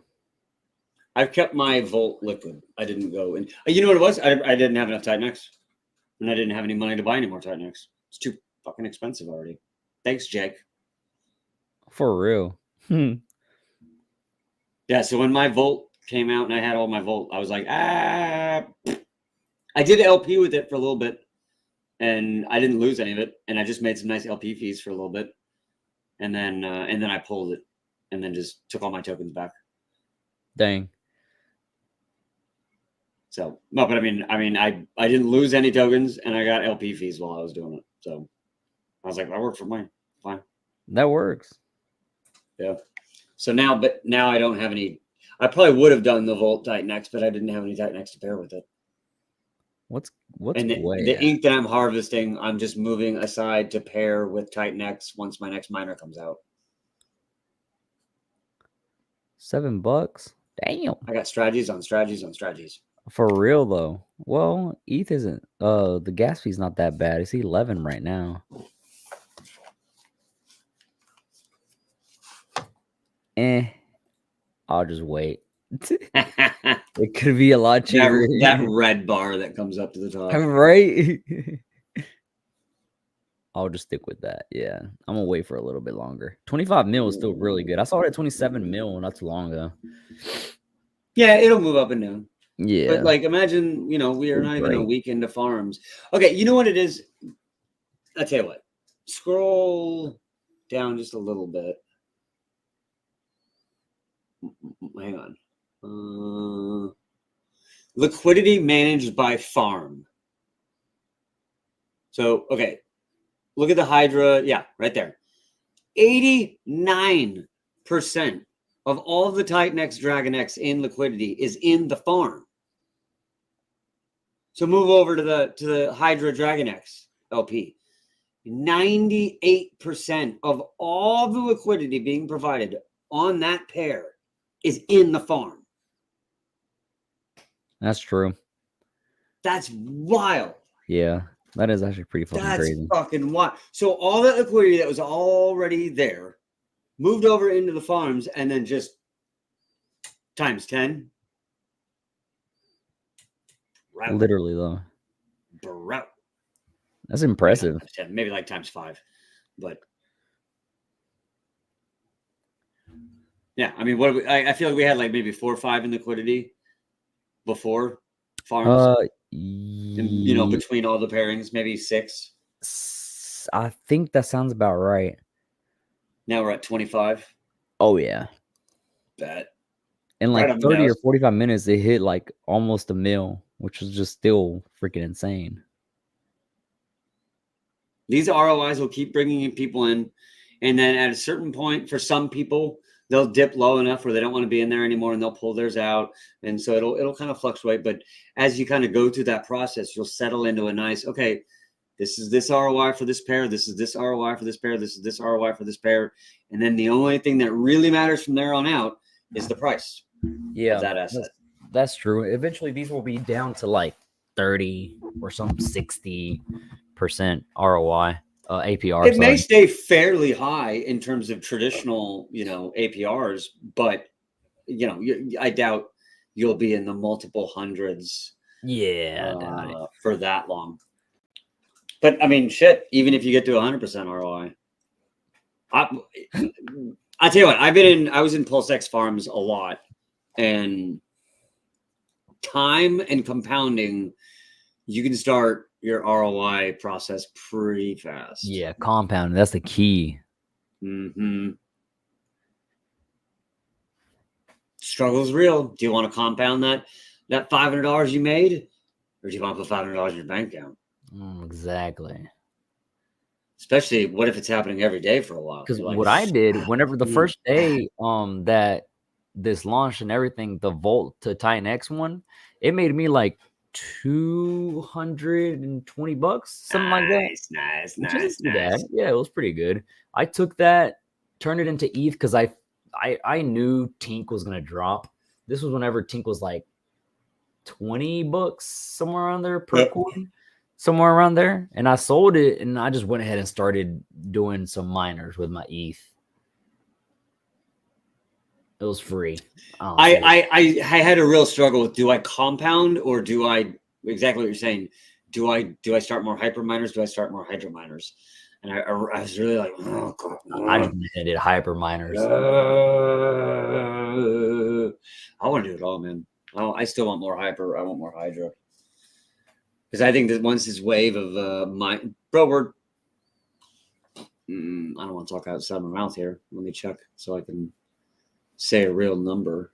I've kept my Volt liquid. I didn't go in. You know what it was? I didn't have enough Titanx, and I didn't have any money to buy any more Titanx. It's too fucking expensive already. Thanks, Jake. For real. Yeah, so when my Volt came out and I had all my Volt, I was like, I did LP with it for a little bit, and I didn't lose any of it, and I just made some nice LP fees for a little bit, and then I pulled it, and then just took all my tokens back. Dang. So no, but I mean, I didn't lose any tokens, and I got LP fees while I was doing it. So I was like, that worked for mine. Fine. That works. Yeah. So now I don't have any. I probably would have done the Volt Titanx, but I didn't have any Titanx to pair with it. What's and the ink that I'm harvesting, I'm just moving aside to pair with Titanx once my next miner comes out. $7. Damn. I got strategies on strategies on strategies. For real though. Well, ETH isn't the gas fee's not that bad. It's 11 right now. I'll just wait. It could be a lot cheaper. That red bar that comes up to the top. Right? I'll just stick with that. Yeah. I'm gonna wait for a little bit longer. 25 mil is still really good. I saw it at 27 mil not too long ago. Yeah, it'll move up and down. Yeah. But like imagine, we are not even a week into farms. Okay, you know what it is? I'll tell you what. Scroll down just a little bit. Hang on. Liquidity managed by farm. So, okay. Look at the Hydra. Yeah, right there. 89% of all of the Titanx Dragon X in liquidity is in the farm. So move over to the Hydra Dragon X LP. 98% of all the liquidity being provided on that pair is in the farm. That's true. That's wild. Yeah, that is actually pretty fucking crazy. That's fucking wild. So all that liquidity that was already there moved over into the farms and then just times 10. Bro. Literally though. Bro. That's impressive. Maybe like times 5. But yeah, I mean, I feel like we had like maybe 4 or 5 in liquidity before farms. Between all the pairings, maybe 6. I think that sounds about right. Now we're at 25. Oh yeah. Bet. In like Right on the 30 or nose. 45 minutes, they hit like almost a mil, which was just still freaking insane. These ROIs will keep bringing people in. And then at a certain point, for some people, they'll dip low enough where they don't want to be in there anymore and they'll pull theirs out. And so it'll kind of fluctuate. But as you kind of go through that process, you'll settle into a nice, okay, this is this ROI for this pair. This is this ROI for this pair. This is this ROI for this pair. And then the only thing that really matters from there on out is the price of that asset. That's true. Eventually, these will be down to like 30 or some 60% ROI, APR. It may stay fairly high in terms of traditional, APRs, but I doubt you'll be in the multiple hundreds. Yeah, for that long. But I mean, shit. Even if you get to 100% ROI, I tell you what. I was in PulseX farms a lot, and time and compounding, you can start your ROI process pretty fast. Yeah, compounding. That's the key. Mm-hmm. Struggle's real. Do you want to compound that $500 you made, or do you want to put $500 in your bank account? Exactly. Especially, what if it's happening every day for a while? Because what I did, whenever the first day that this launched and everything, the Volt to Titanx one, it made me like $220, something like that. Nice. Yeah, it was pretty good. I took that, turned it into ETH because I knew Tink was gonna drop. This was whenever Tink was like $20, somewhere around there per coin, somewhere around there. And I sold it, and I just went ahead and started doing some miners with my ETH. It was free. I had a real struggle with, do I compound or do I, exactly what you're saying, do I start more hyper miners? Do I start more hydro miners? And I was really like, oh god, I just did hyper miners. I want to do it all, man. I still want more hyper. I want more hydro, because I think that once this wave of I don't want to talk outside my mouth here. Let me check so I can say a real number.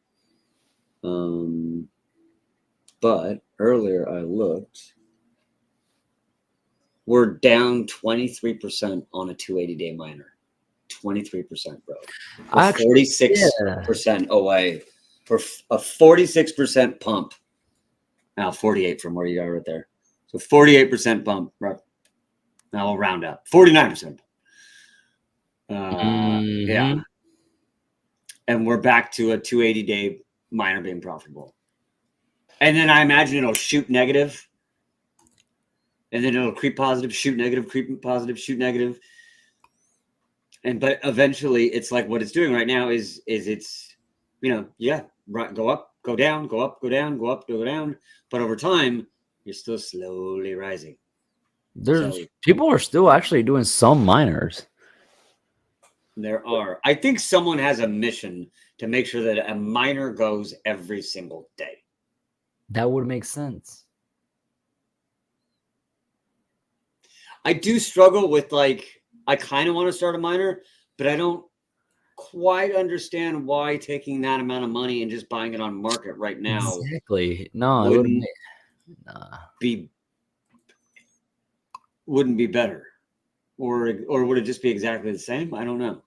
But earlier I looked. We're down 23% on a 280-day miner. 23%, bro. 46% away for a 46% pump. Now 48 from where you are right there. So 48% pump. Right. Now we'll round up. 49%. Yeah. And we're back to a 280-day miner being profitable. And then I imagine it'll shoot negative. And then it'll creep positive, shoot negative, creep positive, shoot negative. But eventually it's like what it's doing right now is it's, go up, go down, go up, go down, go up, go down. But over time, you're still slowly rising. People are still actually doing some miners. There are. I think someone has a mission to make sure that a miner goes every single day. That would make sense. I do struggle with, I kind of want to start a miner, but I don't quite understand why taking that amount of money and just buying it on market right now. Exactly. No, wouldn't be better. Or would it just be exactly the same? I don't know.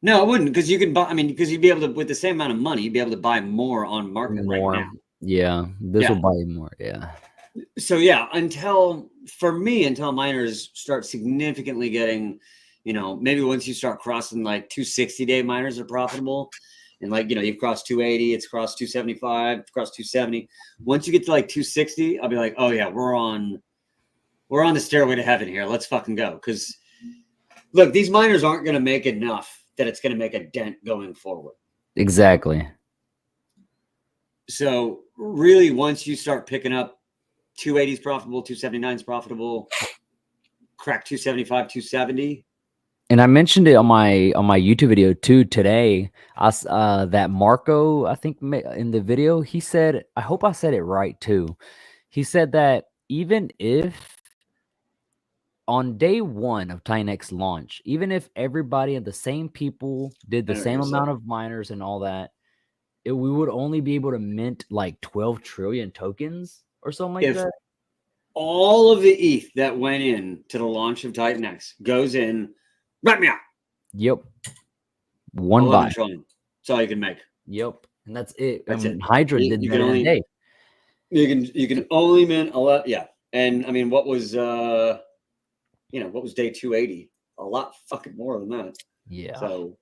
No, it wouldn't, because you can buy. Because you'd be able to, with the same amount of money, you'd be able to buy more on market right now. Yeah, this will buy you more. Yeah. So yeah, until miners start significantly getting, maybe once you start crossing 260-day miners are profitable, and you've crossed 280, it's crossed 275, it's crossed 270. Once you get to 260, I'll be like, oh yeah, we're on the stairway to heaven here. Let's fucking go. Because look, these miners aren't going to make enough that it's going to make a dent going forward. Exactly. So really, once you start picking up 280 is profitable, 279 is profitable, crack 275, 270. And I mentioned it on my YouTube video too today. That Marco, I think in the video, he said, I hope I said it right too. He said that even if on day one of Titanx launch, even if everybody and the same people did the same amount of miners and all that, we would only be able to mint like 12 trillion tokens or something like that. All of the ETH that went in to the launch of Titanx goes in, wrap me up. Yep. One buy. Trillion. That's all you can make. Yep. And that's it. That's it. Hydra did that in a day. You can only mint 11. Yeah. And I mean, what was what was day 280? A lot fucking more than that. Yeah. So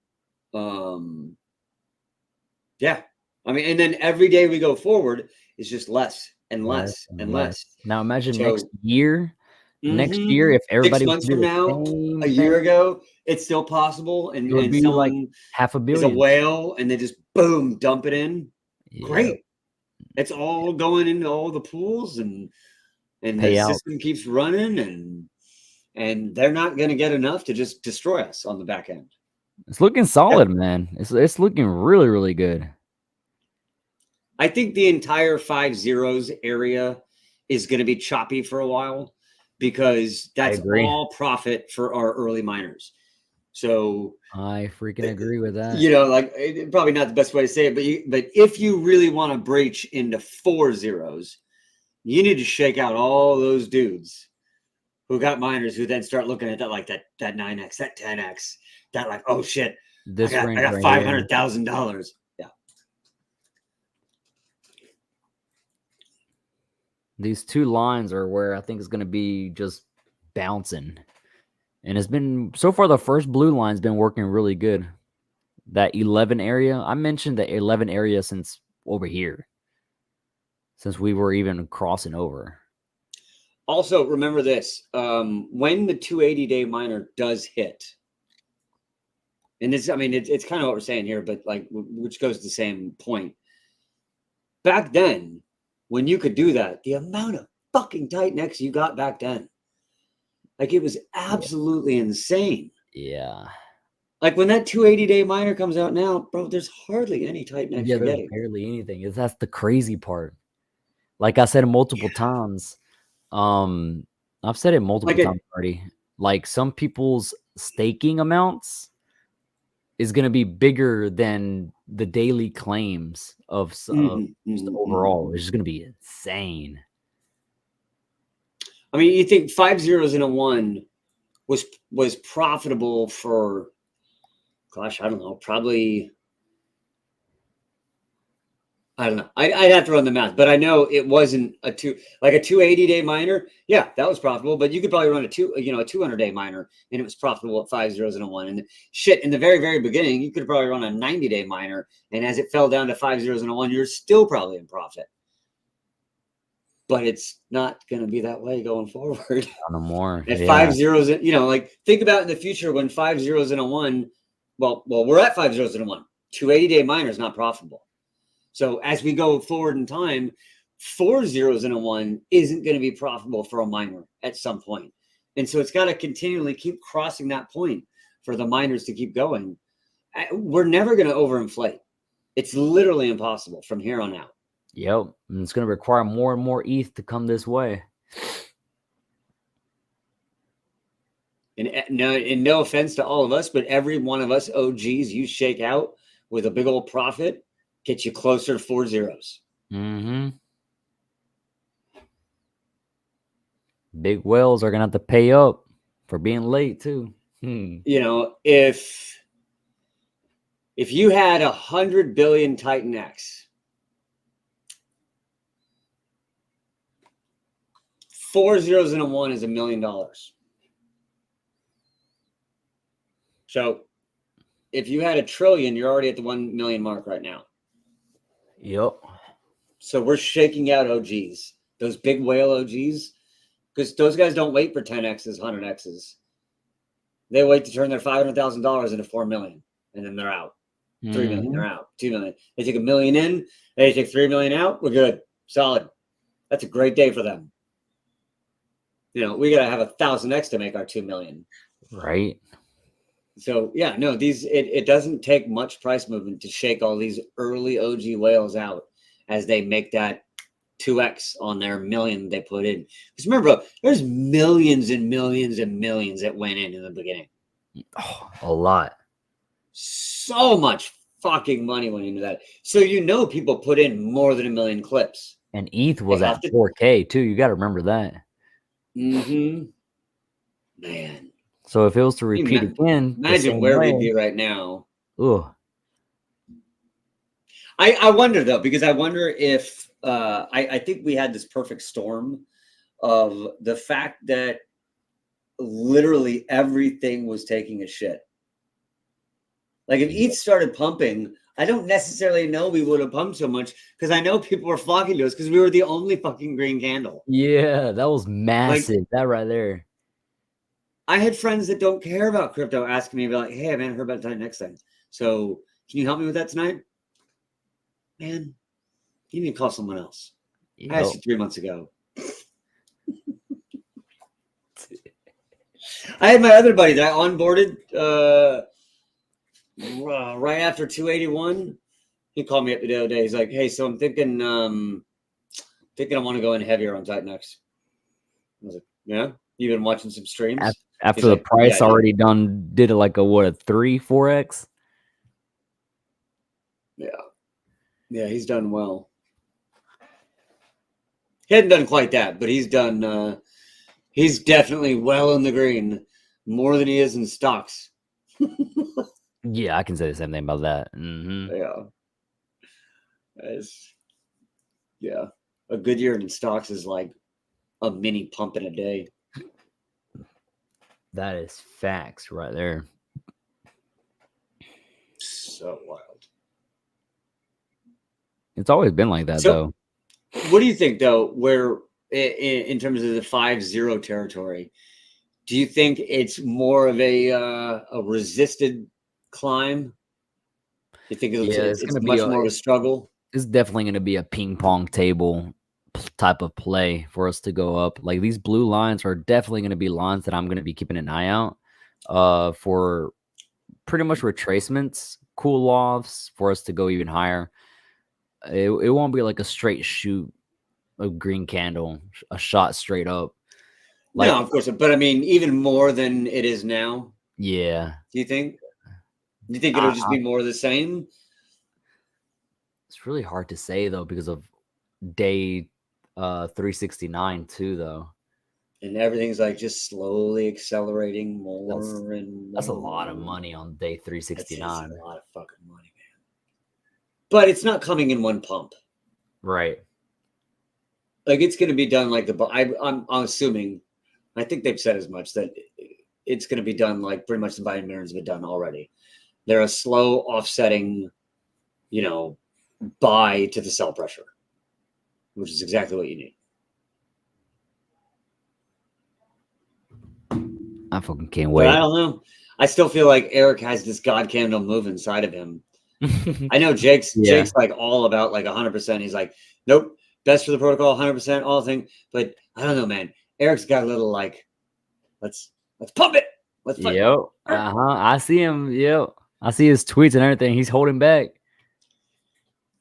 yeah. I mean, and then every day we go forward, it's just less and less and less. Now imagine next year. Next year, if everybody 6 months from now, a year ago, it's still possible, and be someone like $500 million. is a whale, and they just boom dump it in. Yeah. Great, it's all going into all the pools, and the system keeps running, and they're not going to get enough to just destroy us on the back end. It's looking solid, man. It's looking really, really good. I think the entire 5 zeros area is going to be choppy for a while, because that's all profit for our early miners. So I freaking agree with that. Like, probably not the best way to say it, but if you really want to breach into 4 zeros, you need to shake out all those dudes who got miners who then start looking at that, like that 9x, that 10x, that like, oh shit, I got $500,000. Yeah. These two lines are where I think it's going to be just bouncing. And it's been, so far, the first blue line's been working really good. That 11 area, I mentioned the 11 area since over here. Since we were even crossing over. Also, remember this. When the 280-day miner does hit, and this, I mean, it's kind of what we're saying here, but like, which goes to the same point. Back then, when you could do that, the amount of fucking Titanx you got back then, like, it was absolutely insane. Yeah. Like, when that 280-day miner comes out now, bro, there's hardly any Titanx you're getting. Barely anything. That's the crazy part. Like I said multiple times, I've said it multiple times already. Like, some people's staking amounts is going to be bigger than the daily claims of overall. It's just going to be insane. I mean, you think 5 zeros and a 1 was profitable for, gosh, I don't know, probably, I don't know. I'd have to run the math, but I know it wasn't a 280-day miner. Yeah, that was profitable, but you could probably run a 200-day miner, and it was profitable at 5 zeros and a 1. And shit, in the very, very beginning, you could probably run a 90-day miner, and as it fell down to 5 zeros and a 1, you're still probably in profit. But it's not going to be that way going forward. No more. At 5 zeros, like, think about in the future when 5 zeros and a 1. Well, we're at 5 zeros and a 1. 280-day miner is not profitable. So as we go forward in time, 4 zeros and a 1 isn't going to be profitable for a miner at some point. And so it's got to continually keep crossing that point for the miners to keep going. We're never going to overinflate. It's literally impossible from here on out. Yep. And it's going to require more and more ETH to come this way. And no offense to all of us, but every one of us OGs you shake out with a big old profit gets you closer to 4 zeros. Mm-hmm. Big whales are going to have to pay up for being late too. If you had 100 billion Titanx, 4 zeros and a 1 is $1 million. So if you had 1 trillion, you're already at the 1 million mark right now. Yep. So we're shaking out OGs, those big whale OGs, because those guys don't wait for 10Xs, 100Xs. They wait to turn their $500,000 into 4 million, and then they're out. 3 million, they're out. 2 million. They take $1 million in, they take 3 million out. We're good. Solid. That's a great day for them. We got to have 1,000X to make our 2 million. Right. So yeah, no, it doesn't take much price movement to shake all these early OG whales out as they make that 2x on their million they put in. Because remember, bro, there's millions and millions and millions that went in the beginning. Oh, a lot. So much fucking money went into that. So people put in more than 1 million clips. And ETH was at 4K too. You got to remember that. Mm-hmm. Man. So if it was to repeat again, imagine where we'd be right now. Ugh. I wonder though, because I wonder if I think we had this perfect storm of the fact that literally everything was taking a shit. Like if ETH started pumping, I don't necessarily know we would have pumped so much, because I know people were flocking to us because we were the only fucking green candle. Yeah, that was massive. Like, that right there. I had friends that don't care about crypto asking me like, "Hey, man, I heard about Titanx thing. So can you help me with that tonight?" Man, you need to call someone else. Yep. I asked you 3 months ago. I had my other buddy that I onboarded right after 281. He called me up the other day. He's like, "Hey, so I'm thinking I want to go in heavier on Titanx." I was like, "Yeah, you've been watching some streams?" After the price already did it like a 3-4x? Yeah, he's done well. He hadn't done quite that, but he's done. He's definitely well in the green, more than he is in stocks. Yeah, I can say the same thing about that. Yeah, a good year in stocks is like a mini pump in a day. That is facts right there. So wild. It's always been like that, though. What do you think, though, where in terms of the 5-0 territory, do you think it's more of a resisted climb? You think it's going to be much more of a struggle? It's definitely going to be a ping pong table type of play for us to go up. Like, these blue lines are definitely going to be lines that I'm going to be keeping an eye out for pretty much retracements, cool offs for us to go even higher. It won't be like a straight shoot, a green candle, a shot straight up. Like, no, of course, but I mean, even more than it is now. Yeah. Do you think? Do you think it'll just be more of the same? It's really hard to say though, because of day 369 too, though. And everything's like just slowly accelerating more and more. That's a lot of money on day 369. That's a lot of fucking money, man. But it's not coming in one pump. Right. Like it's going to be done like I'm assuming, I think they've said as much, that it's going to be done like pretty much the buying patterns have been done already. They're a slow offsetting, buy to the sell pressure, which is exactly what you need. I fucking can't wait. But I don't know. I still feel like Eric has this God candle move inside of him. I know Jake's like all about like 100%. He's like, nope, best for the protocol, 100%, all thing. But I don't know, man. Eric's got a little like, let's pump it. Let's fight. Yep. I see him. Yep. I see his tweets and everything. He's holding back.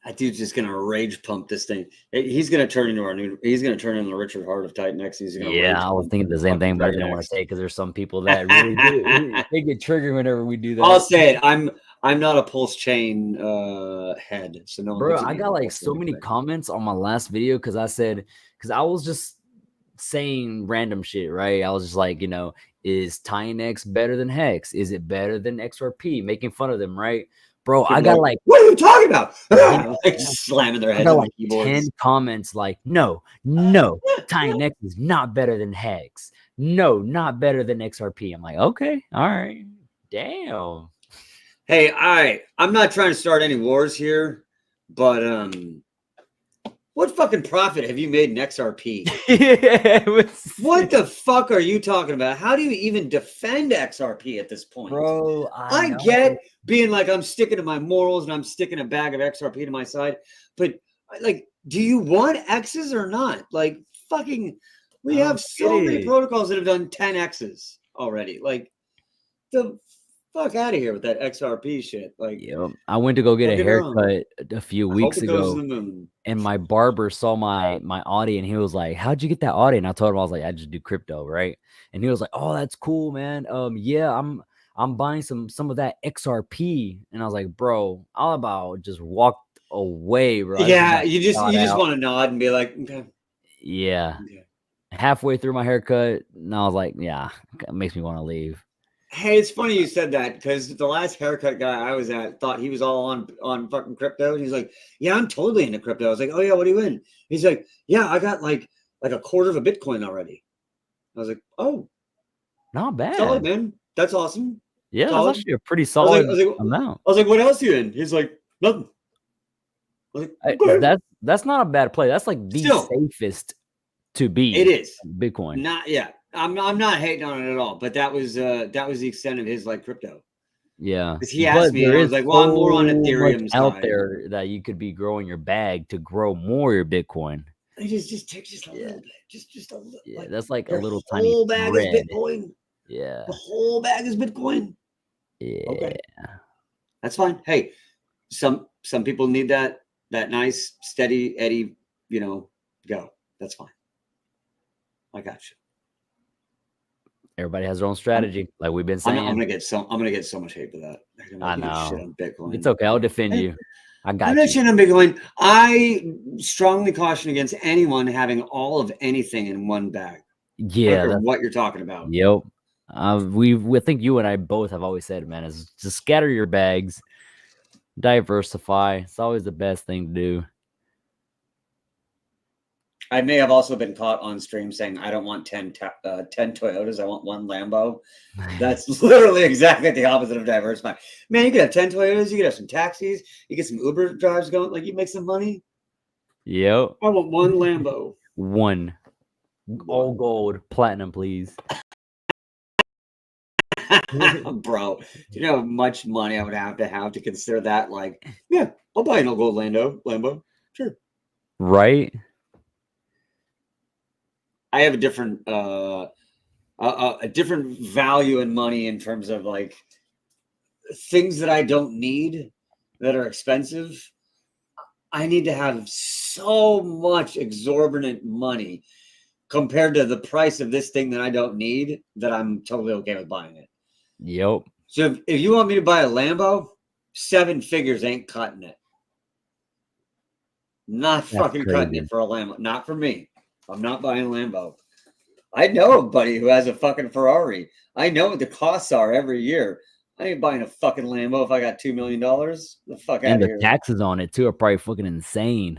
That dude's just gonna rage pump this thing. He's gonna turn into he's gonna turn into the Richard Hart of Titanx. He's gonna I was thinking the same thing, but I didn't want to say, because there's some people that really do. They get triggered whenever we do that. I'll say it. I'm not a pulse chain head, so no. Bro, I got like so many comments on my last video because I was just saying random shit, right? I was just like, is Titanx better than Hex? Is it better than XRP? Making fun of them, right? Bro, people I got like, what are you talking about? Like slamming their heads on the keyboards. 10 comments like, no, Titanx is not better than Hex. No, not better than XRP. I'm like, okay, all right, damn. Hey, I'm not trying to start any wars here, but what fucking profit have you made in XRP? What the fuck are you talking about? How do you even defend XRP at this point? Bro, I get being like, I'm sticking to my morals and I'm sticking a bag of XRP to my side, but like, do you want X's or not? Like, fucking, have so many protocols that have done 10 X's already. Like, the fuck out of here with that XRP shit. Like, I went to go get a fucking wrong. haircut a few I hope weeks it goes ago, to the moon. and my barber saw my Audi, and he was like, "How'd you get that Audi?" And I told him, I was like, "I just do crypto, right?" And he was like, "Oh, that's cool, man. Yeah, I'm buying some of that XRP." And I was like, "Bro, I'll about just walked away, bro." Yeah, you just want to nod and be like, okay. Yeah. Okay. Halfway through my haircut, and I was like, "Yeah, it makes me want to leave." Hey, it's funny you said that, because the last haircut guy I was at thought he was all on fucking crypto. And he's like, "Yeah, I'm totally into crypto." I was like, "Oh yeah, what are you in?" He's like, "Yeah, I got like a quarter of a Bitcoin already." I was like, "Oh, not bad, solid, man. That's awesome." Yeah, solid. that's actually a pretty solid amount. I was like, "What else are you in?" He's like, "Nothing." I was like, that's not a bad play. That's like the safest to be. It is Bitcoin. I'm not hating on it at all, but that was the extent of his like crypto. Yeah, because he asked me, and I was like, "Well, I'm more on Ethereum out side there that you could be growing your bag to grow more your Bitcoin." Just take a little bit, just a little. Yeah, like, that's like a little tiny. Whole bag is thread. Bitcoin. Yeah, the whole bag is Bitcoin. Yeah, okay, that's fine. Hey, some people need that nice steady eddy, go. That's fine. I got you. Everybody has their own strategy, like we've been saying. I'm gonna get so much hate for that. I know. Shit on Bitcoin. It's okay. I'll defend you. I got you. Shit on Bitcoin. I strongly caution against anyone having all of anything in one bag. Yeah, that's what you're talking about. Yep. We think you and I both have always said, man, is just scatter your bags, diversify. It's always the best thing to do. I may have also been caught on stream saying I don't want 10 Toyotas. I want one Lambo. That's literally exactly the opposite of diversifying. Man, you could have 10 Toyotas. You could have some taxis. You get some Uber drives going. Like, you make some money. Yep. I want one Lambo. One. All gold, platinum, please. Bro, do you know how much money I would have to consider that? Like, yeah, I'll buy an all gold Lambo. Sure. Right. I have a different value in money in terms of like things that I don't need that are expensive. I need to have so much exorbitant money compared to the price of this thing that I don't need that I'm totally okay with buying it. Yep. So if you want me to buy a Lambo, 7 figures ain't cutting it. Not fucking cutting it for a Lambo. Not for me. I'm not buying a Lambo. I know a buddy who has a fucking Ferrari. I know what the costs are every year. I ain't buying a fucking Lambo if I got $2 million. The fuck out of here. And the taxes on it too are probably fucking insane.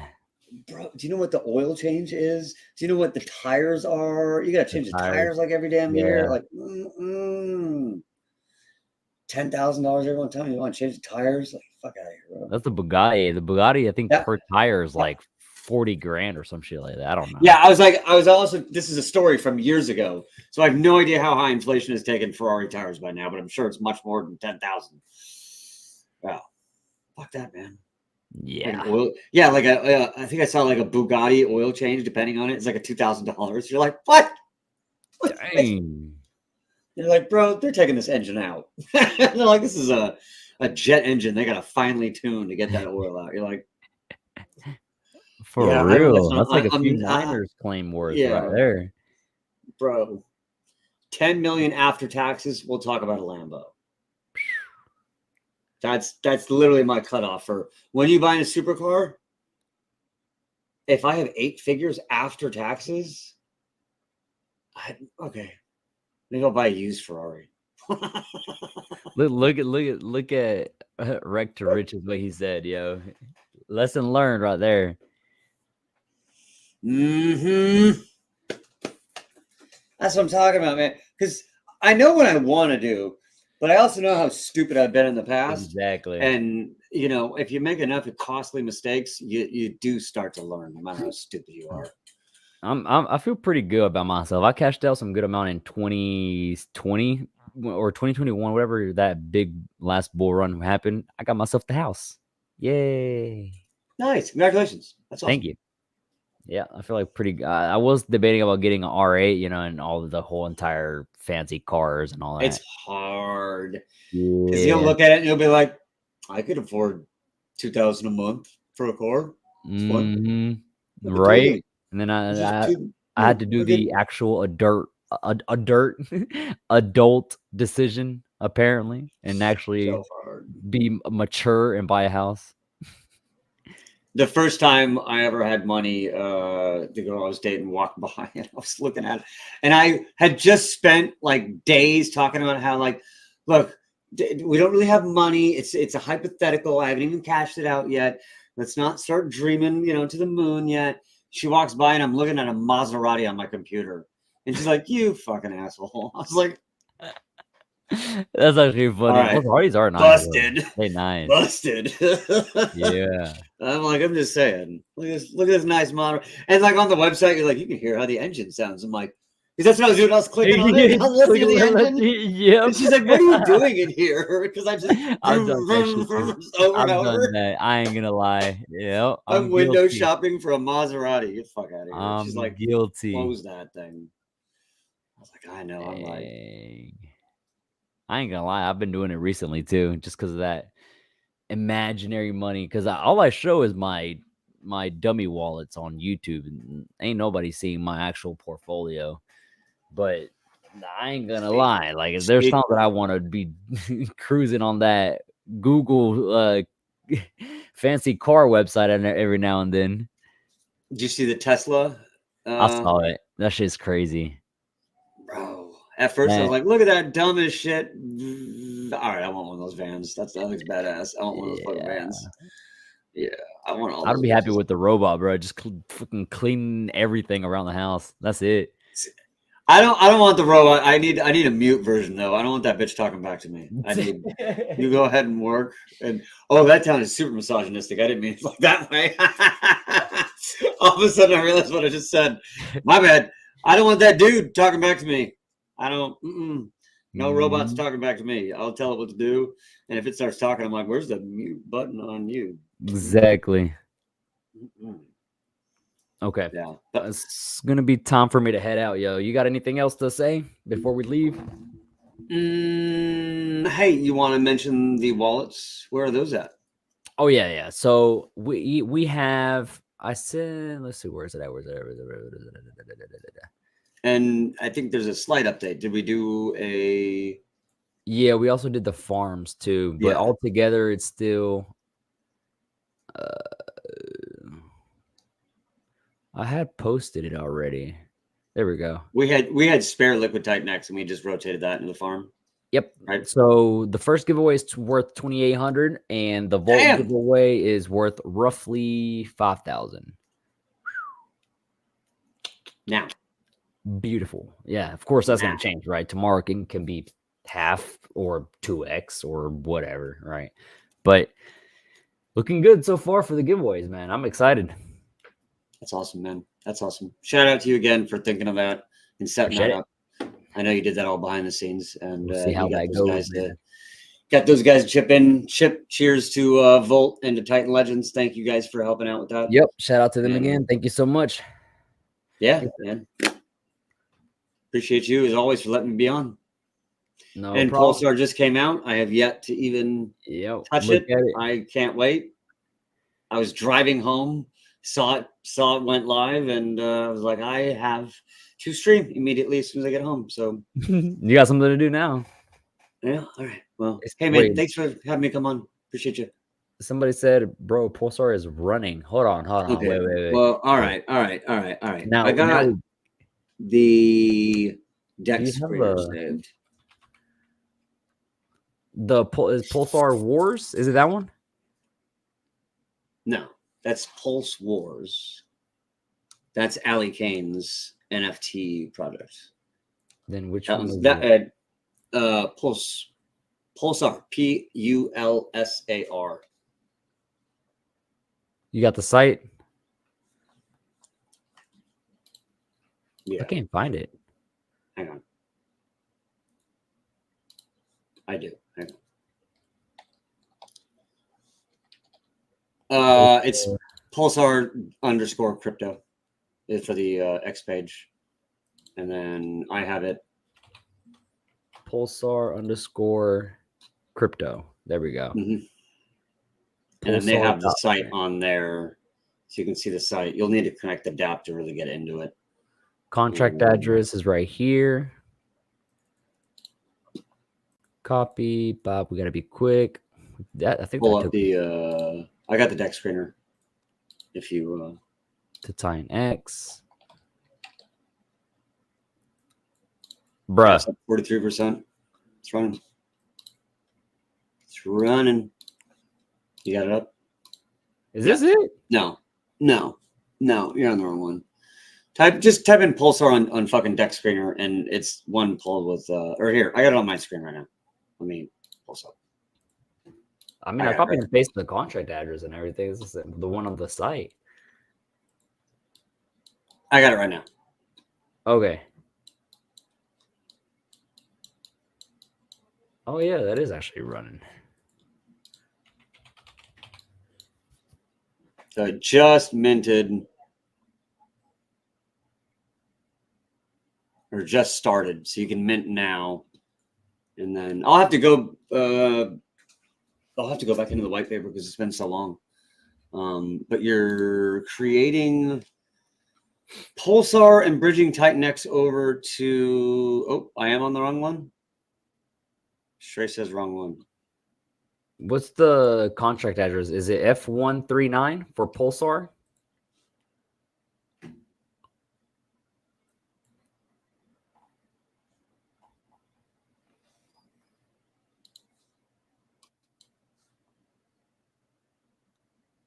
Bro, do you know what the oil change is? Do you know what the tires are? You gotta change the tires like every damn year. Like $10,000 every time you want to change the tires. Like, fuck out of here, bro. That's the Bugatti. The Bugatti, I think per tire is like 40 grand or some shit like that. I don't know. Yeah, I was also, this is a story from years ago, so I have no idea how high inflation has taken Ferrari tires by now, but I'm sure it's much more than 10,000. Wow, fuck that, man. Yeah, like oil. Yeah, like I think I saw like a Bugatti oil change. Depending on it, it's like a $2,000. You're like, what? Dang. You're like, bro, they're taking this engine out. They're like, this is a jet engine. They got to finely tune to get that oil out. You're like, for real? That's like a few miners claim worth right there, bro. 10 million after taxes. We'll talk about a Lambo. That's literally my cutoff for when you buy a supercar. If I have 8 figures after taxes, okay, maybe I'll buy a used Ferrari. look at Wreck to Riches, what he said, yo. Lesson learned right there. That's what I'm talking about, man. Because I know what I want to do, but I also know how stupid I've been in the past. Exactly. And if you make enough costly mistakes, you do start to learn, no matter how stupid you are. I feel pretty good about myself. I cashed out some good amount in 2020 or 2021, whatever that big last bull run happened. I got myself the house. Yay! Nice, congratulations. That's awesome. Thank you. Yeah, I feel like pretty. I was debating about getting an R8, you know, and all of the whole entire fancy cars and all that. It's hard because you'll Yeah. look at it and you'll be like, I could afford 2,000 a month for a car. It's fun. I could Right. totally. And then It's just I had to do the actual a dirt adult decision apparently, and actually so hard. be mature and buy a house. The first time I ever had money, the girl I was dating walked by and I was looking at it. And I had just spent like days talking about how, like, look, we don't really have money. It's a hypothetical. I haven't even cashed it out yet. Let's not start dreaming, to the moon yet. She walks by and I'm looking at a Maserati on my computer. And she's like, you fucking asshole. I was like, That's actually all funny. right, Maserati's are nice. busted. They nice. Busted. Yeah. I'm just saying. Look at this nice model. And like on the website, you're like, you can hear how the engine sounds. I'm like, because that's what I was doing. I was clicking on it. I was listening to the engine. Yep. And she's like, what are you doing in here? Because I just I've done that shit too. over and I've over. done that. I ain't gonna lie. Yeah, I'm I'm window guilty. shopping for a Maserati. Get the fuck out of here. I'm She's like, guilty. close that thing. I was like, I know. I'm like, I ain't gonna lie. I've been doing it recently too, just because of that imaginary money. Because all I show is my dummy wallets on YouTube, and ain't nobody seeing my actual portfolio. But I ain't gonna lie. Like, if there's something I want to be cruising on that Google fancy car website every now and then. did you see the Tesla? I saw it. That shit's crazy. Bro, at first I was like, look at that dumb as shit. All right, I want one of those vans. That looks badass. I want one of those fucking vans. Yeah, I want all. I'd be happy with the robot, bro. Just fucking cleaning everything around the house. That's it. I don't want the robot. I need a mute version though. I don't want that bitch talking back to me. I need you go ahead and work. And that town is super misogynistic. I didn't mean it like that way. All of a sudden I realized what I just said. My bad. I don't want that dude talking back to me. I don't. No robots talking back to me. I'll tell it what to do, and if it starts talking, I'm like, "Where's the mute button on you?" Exactly. Okay. Yeah. It's gonna be time for me to head out, yo. You got anything else to say before we leave? Hey, you want to mention the wallets? Where are those at? Oh yeah. So we have. I said, let's see, where's it at? Where's it? And I think there's a slight update. Did we do a? Yeah, we also did the farms too, but altogether it's still. I had posted it already. There we go. We had spare liquid Titanx, and we just rotated that into the farm. Yep. Right. So the first giveaway is worth 2,800, and the vault giveaway is worth roughly 5,000. Now, beautiful. Yeah, of course that's gonna change, right? Tomorrow can be half or 2x or whatever, right? But looking good so far for the giveaways, man. I'm excited. That's awesome, man. That's awesome. Shout out to you again for thinking of that and setting that up. I know you did that all behind the scenes, and we'll see how that goes. Got those guys to chip in. Cheers to Volt and to Titan Legends. Thank you guys for helping out with that. Yep. Shout out to them again. Thank you so much. Yeah, man. Appreciate you as always for letting me be on. No and problem. Pulsar just came out. I have yet to even touch it. I can't wait. I was driving home, saw it went live, and I was like, I have to stream immediately as soon as I get home. So you got something to do now. Yeah. All right. Well, hey man, thanks for having me come on. Appreciate you. Somebody said, bro, Pulsar is running. Hold on. Okay. Wait. Well, all right. Now I got the Dex screener saved. Is Pulsar Wars? Is it that one? No, that's Pulse Wars. That's Ali Kane's NFT project. Then which one is that? Pulsar, Pulsar. You got the site? Yeah. I can't find it. Hang on. I do. Hang on. It's Pulsar _crypto. for the X page, and then I have it Pulsar _ crypto. There we go. and then they have the site on there, so you can see the site. You'll need to connect the DApp to really get into it. Contract address is right here. Copy, Bob. We gotta be quick. That I think pull that up the. I got the deck screener. If you to Titanx, bruh, 43%. It's running. It's running. You got it up? Is this it? No. You're on the wrong one. Just type in Pulsar on fucking deck screener, and it's one pulled with or here. I got it on my screen right now. Let me Pulsar. I mean, I copied and pasted the contract address and everything. This is the one on the site. I got it right now. Okay. Oh yeah, that is actually running. So I just minted or just started, so you can mint now, and then I'll have to go. I'll have to go back into the white paper because it's been so long. But you're creating Pulsar and bridging Titanx over to. Oh, I am on the wrong one. Stray says wrong one. What's the contract address? Is it F139 for Pulsar?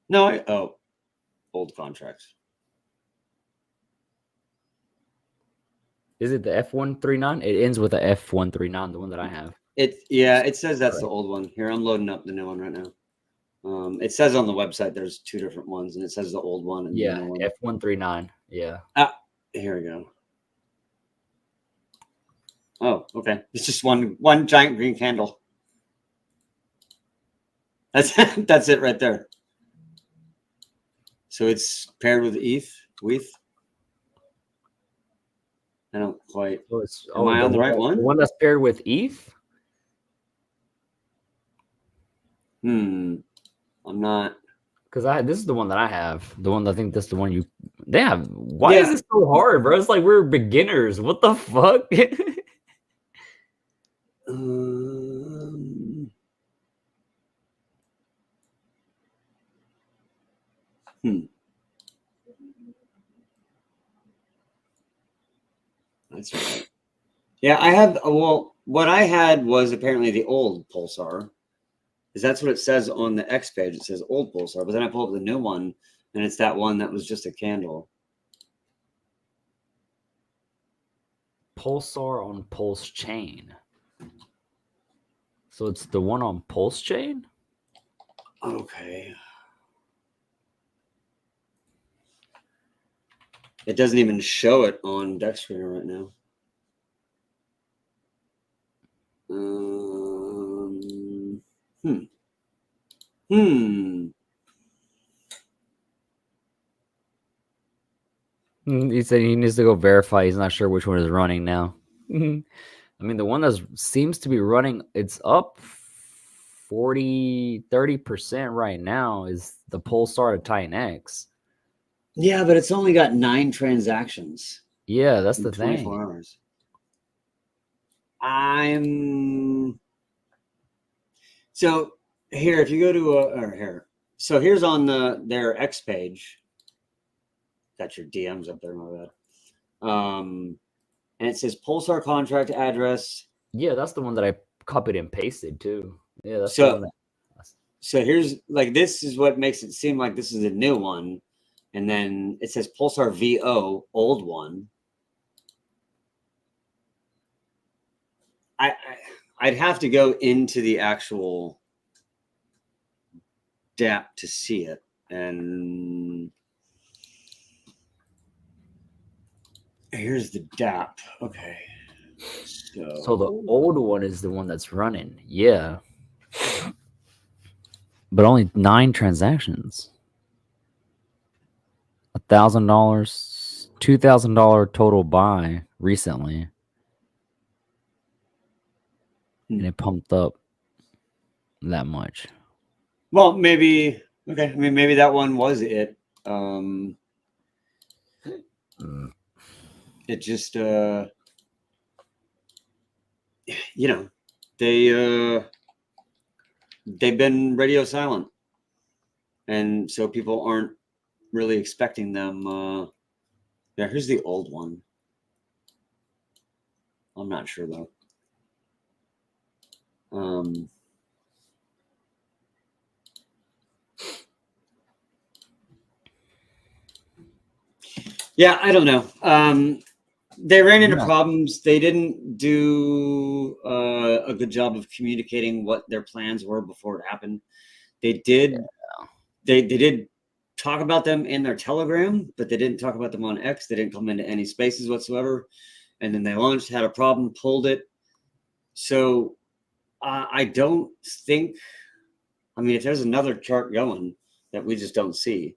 No, old contracts. Is it the F139? It ends with a F139, the one that I have. It says that's the old one. Here, I'm loading up the new one right now. It says on the website there's two different ones, and it says the old one and the new one. F139. Yeah. Here we go. Oh, okay. It's just one giant green candle. That's it right there. So it's paired with ETH. I don't quite. Am I on the right one? The one that's paired with ETH? I'm not. Because this is the one that I have. The one I think that's the one you. Damn, why is this so hard, bro? It's like we're beginners. What the fuck? That's right. Yeah, I have. Well, what I had was apparently the old Pulsar, because that's what it says on the X page. It says old Pulsar, but then I pull up the new one, and it's that one that was just a candle. Pulsar on Pulse Chain. So it's the one on Pulse Chain? Okay. It doesn't even show it on deck screener right now. He said he needs to go verify. He's not sure which one is running now. I mean, the one that seems to be running, it's up 30% right now is the Pulsar to Titanx. Yeah, but it's only got 9 transactions. Yeah, that's the 24 thing. hours. So here, if you go to so here's on their X page. Got your DMs up there, my bad. And it says Pulsar contract address. Yeah, that's the one that I copied and pasted too. Yeah, that's so, the one that. So here's this is what makes it seem like this is a new one. And then it says Pulsar VO, old one. I'd have to go into the actual DApp to see it. And here's the DApp. Okay. So the old one is the one that's running. Yeah. But only 9 transactions. $1,000, $2,000 total buy recently, and it pumped up that much. Well, maybe okay. I mean, maybe that one was it. It just you know, they've been radio silent, and so people aren't really expecting them. Yeah, here's the old one. I'm not sure though. Yeah, I don't know. They ran into problems. They didn't do a good job of communicating what their plans were before it happened. They did. They did talk about them in their Telegram, but they didn't talk about them on X. They didn't come into any spaces whatsoever. And then they launched, had a problem, pulled it. So I don't think. I mean, if there's another chart going that we just don't see.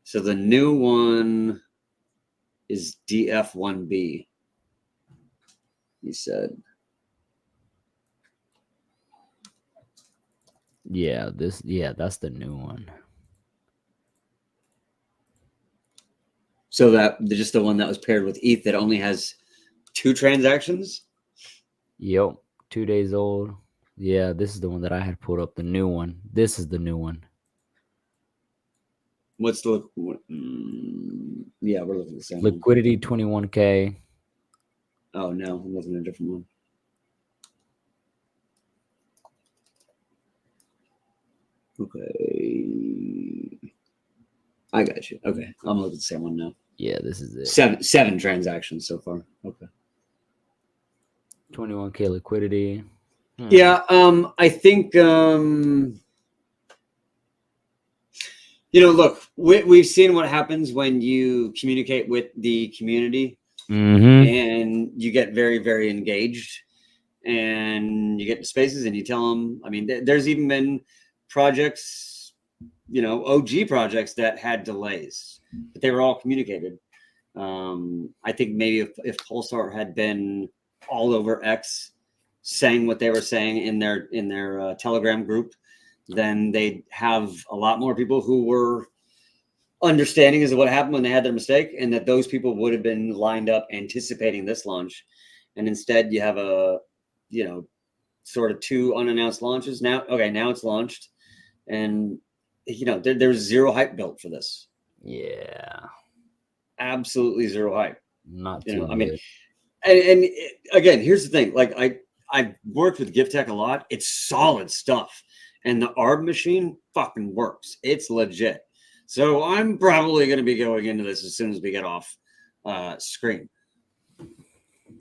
So the new one is DF1B, he said. Yeah, that's the new one. So that just the one that was paired with ETH that only has 2 transactions? Yep, 2 days old. Yeah, this is the one that I had pulled up, the new one. This is the new one. What's the yeah, we're looking at the same liquidity 21K. Oh no, I'm looking at a different one. Okay, I got you. Okay, I'm looking at the same one now. Yeah, this is it. 7 transactions so far. Okay, 21K liquidity. Yeah, I think look, we've seen what happens when you communicate with the community, and you get very, very engaged, and you get to spaces and you tell them. I mean, there's even been projects, OG projects that had delays, but they were all communicated. I think maybe if Pulsar had been all over X, saying what they were saying in their Telegram group, then they'd have a lot more people who were understanding as to what happened when they had their mistake, and that those people would have been lined up anticipating this launch. And instead you have a, sort of 2 unannounced launches now. Okay, now it's launched, and there's zero hype built for this. Yeah, absolutely zero hype. Not too I mean, and again, here's the thing. Like I've worked with Gift Tech a lot. It's solid stuff. And the ARB machine fucking works. It's legit. So I'm probably going to be going into this as soon as we get off screen.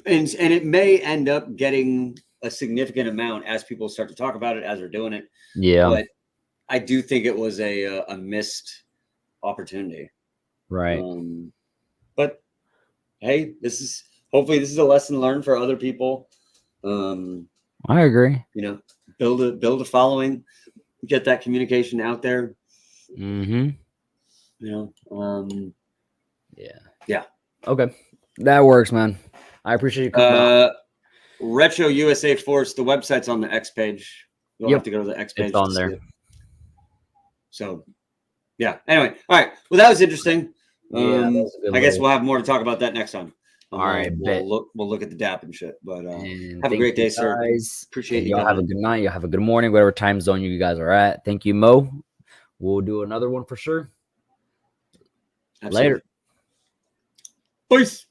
And it may end up getting a significant amount as people start to talk about it as we're doing it. Yeah. But I do think it was a missed opportunity. Right. But hey, hopefully this is a lesson learned for other people. I agree. Build a following, get that communication out there. Yeah. Yeah. Okay. That works, man. I appreciate you coming on. Retro USA Force, the website's on the X page. You'll have to go to the X page. It's on there. So yeah. Anyway, all right. Well, that was interesting. Yeah, I guess we'll have more to talk about that next time. All right, we'll look at the DApp and shit. But have a great day, sir. Appreciate you. Y'all have a good night. Y'all have a good morning, whatever time zone you guys are at. Thank you, Mo. We'll do another one for sure. Absolutely. Later. Peace.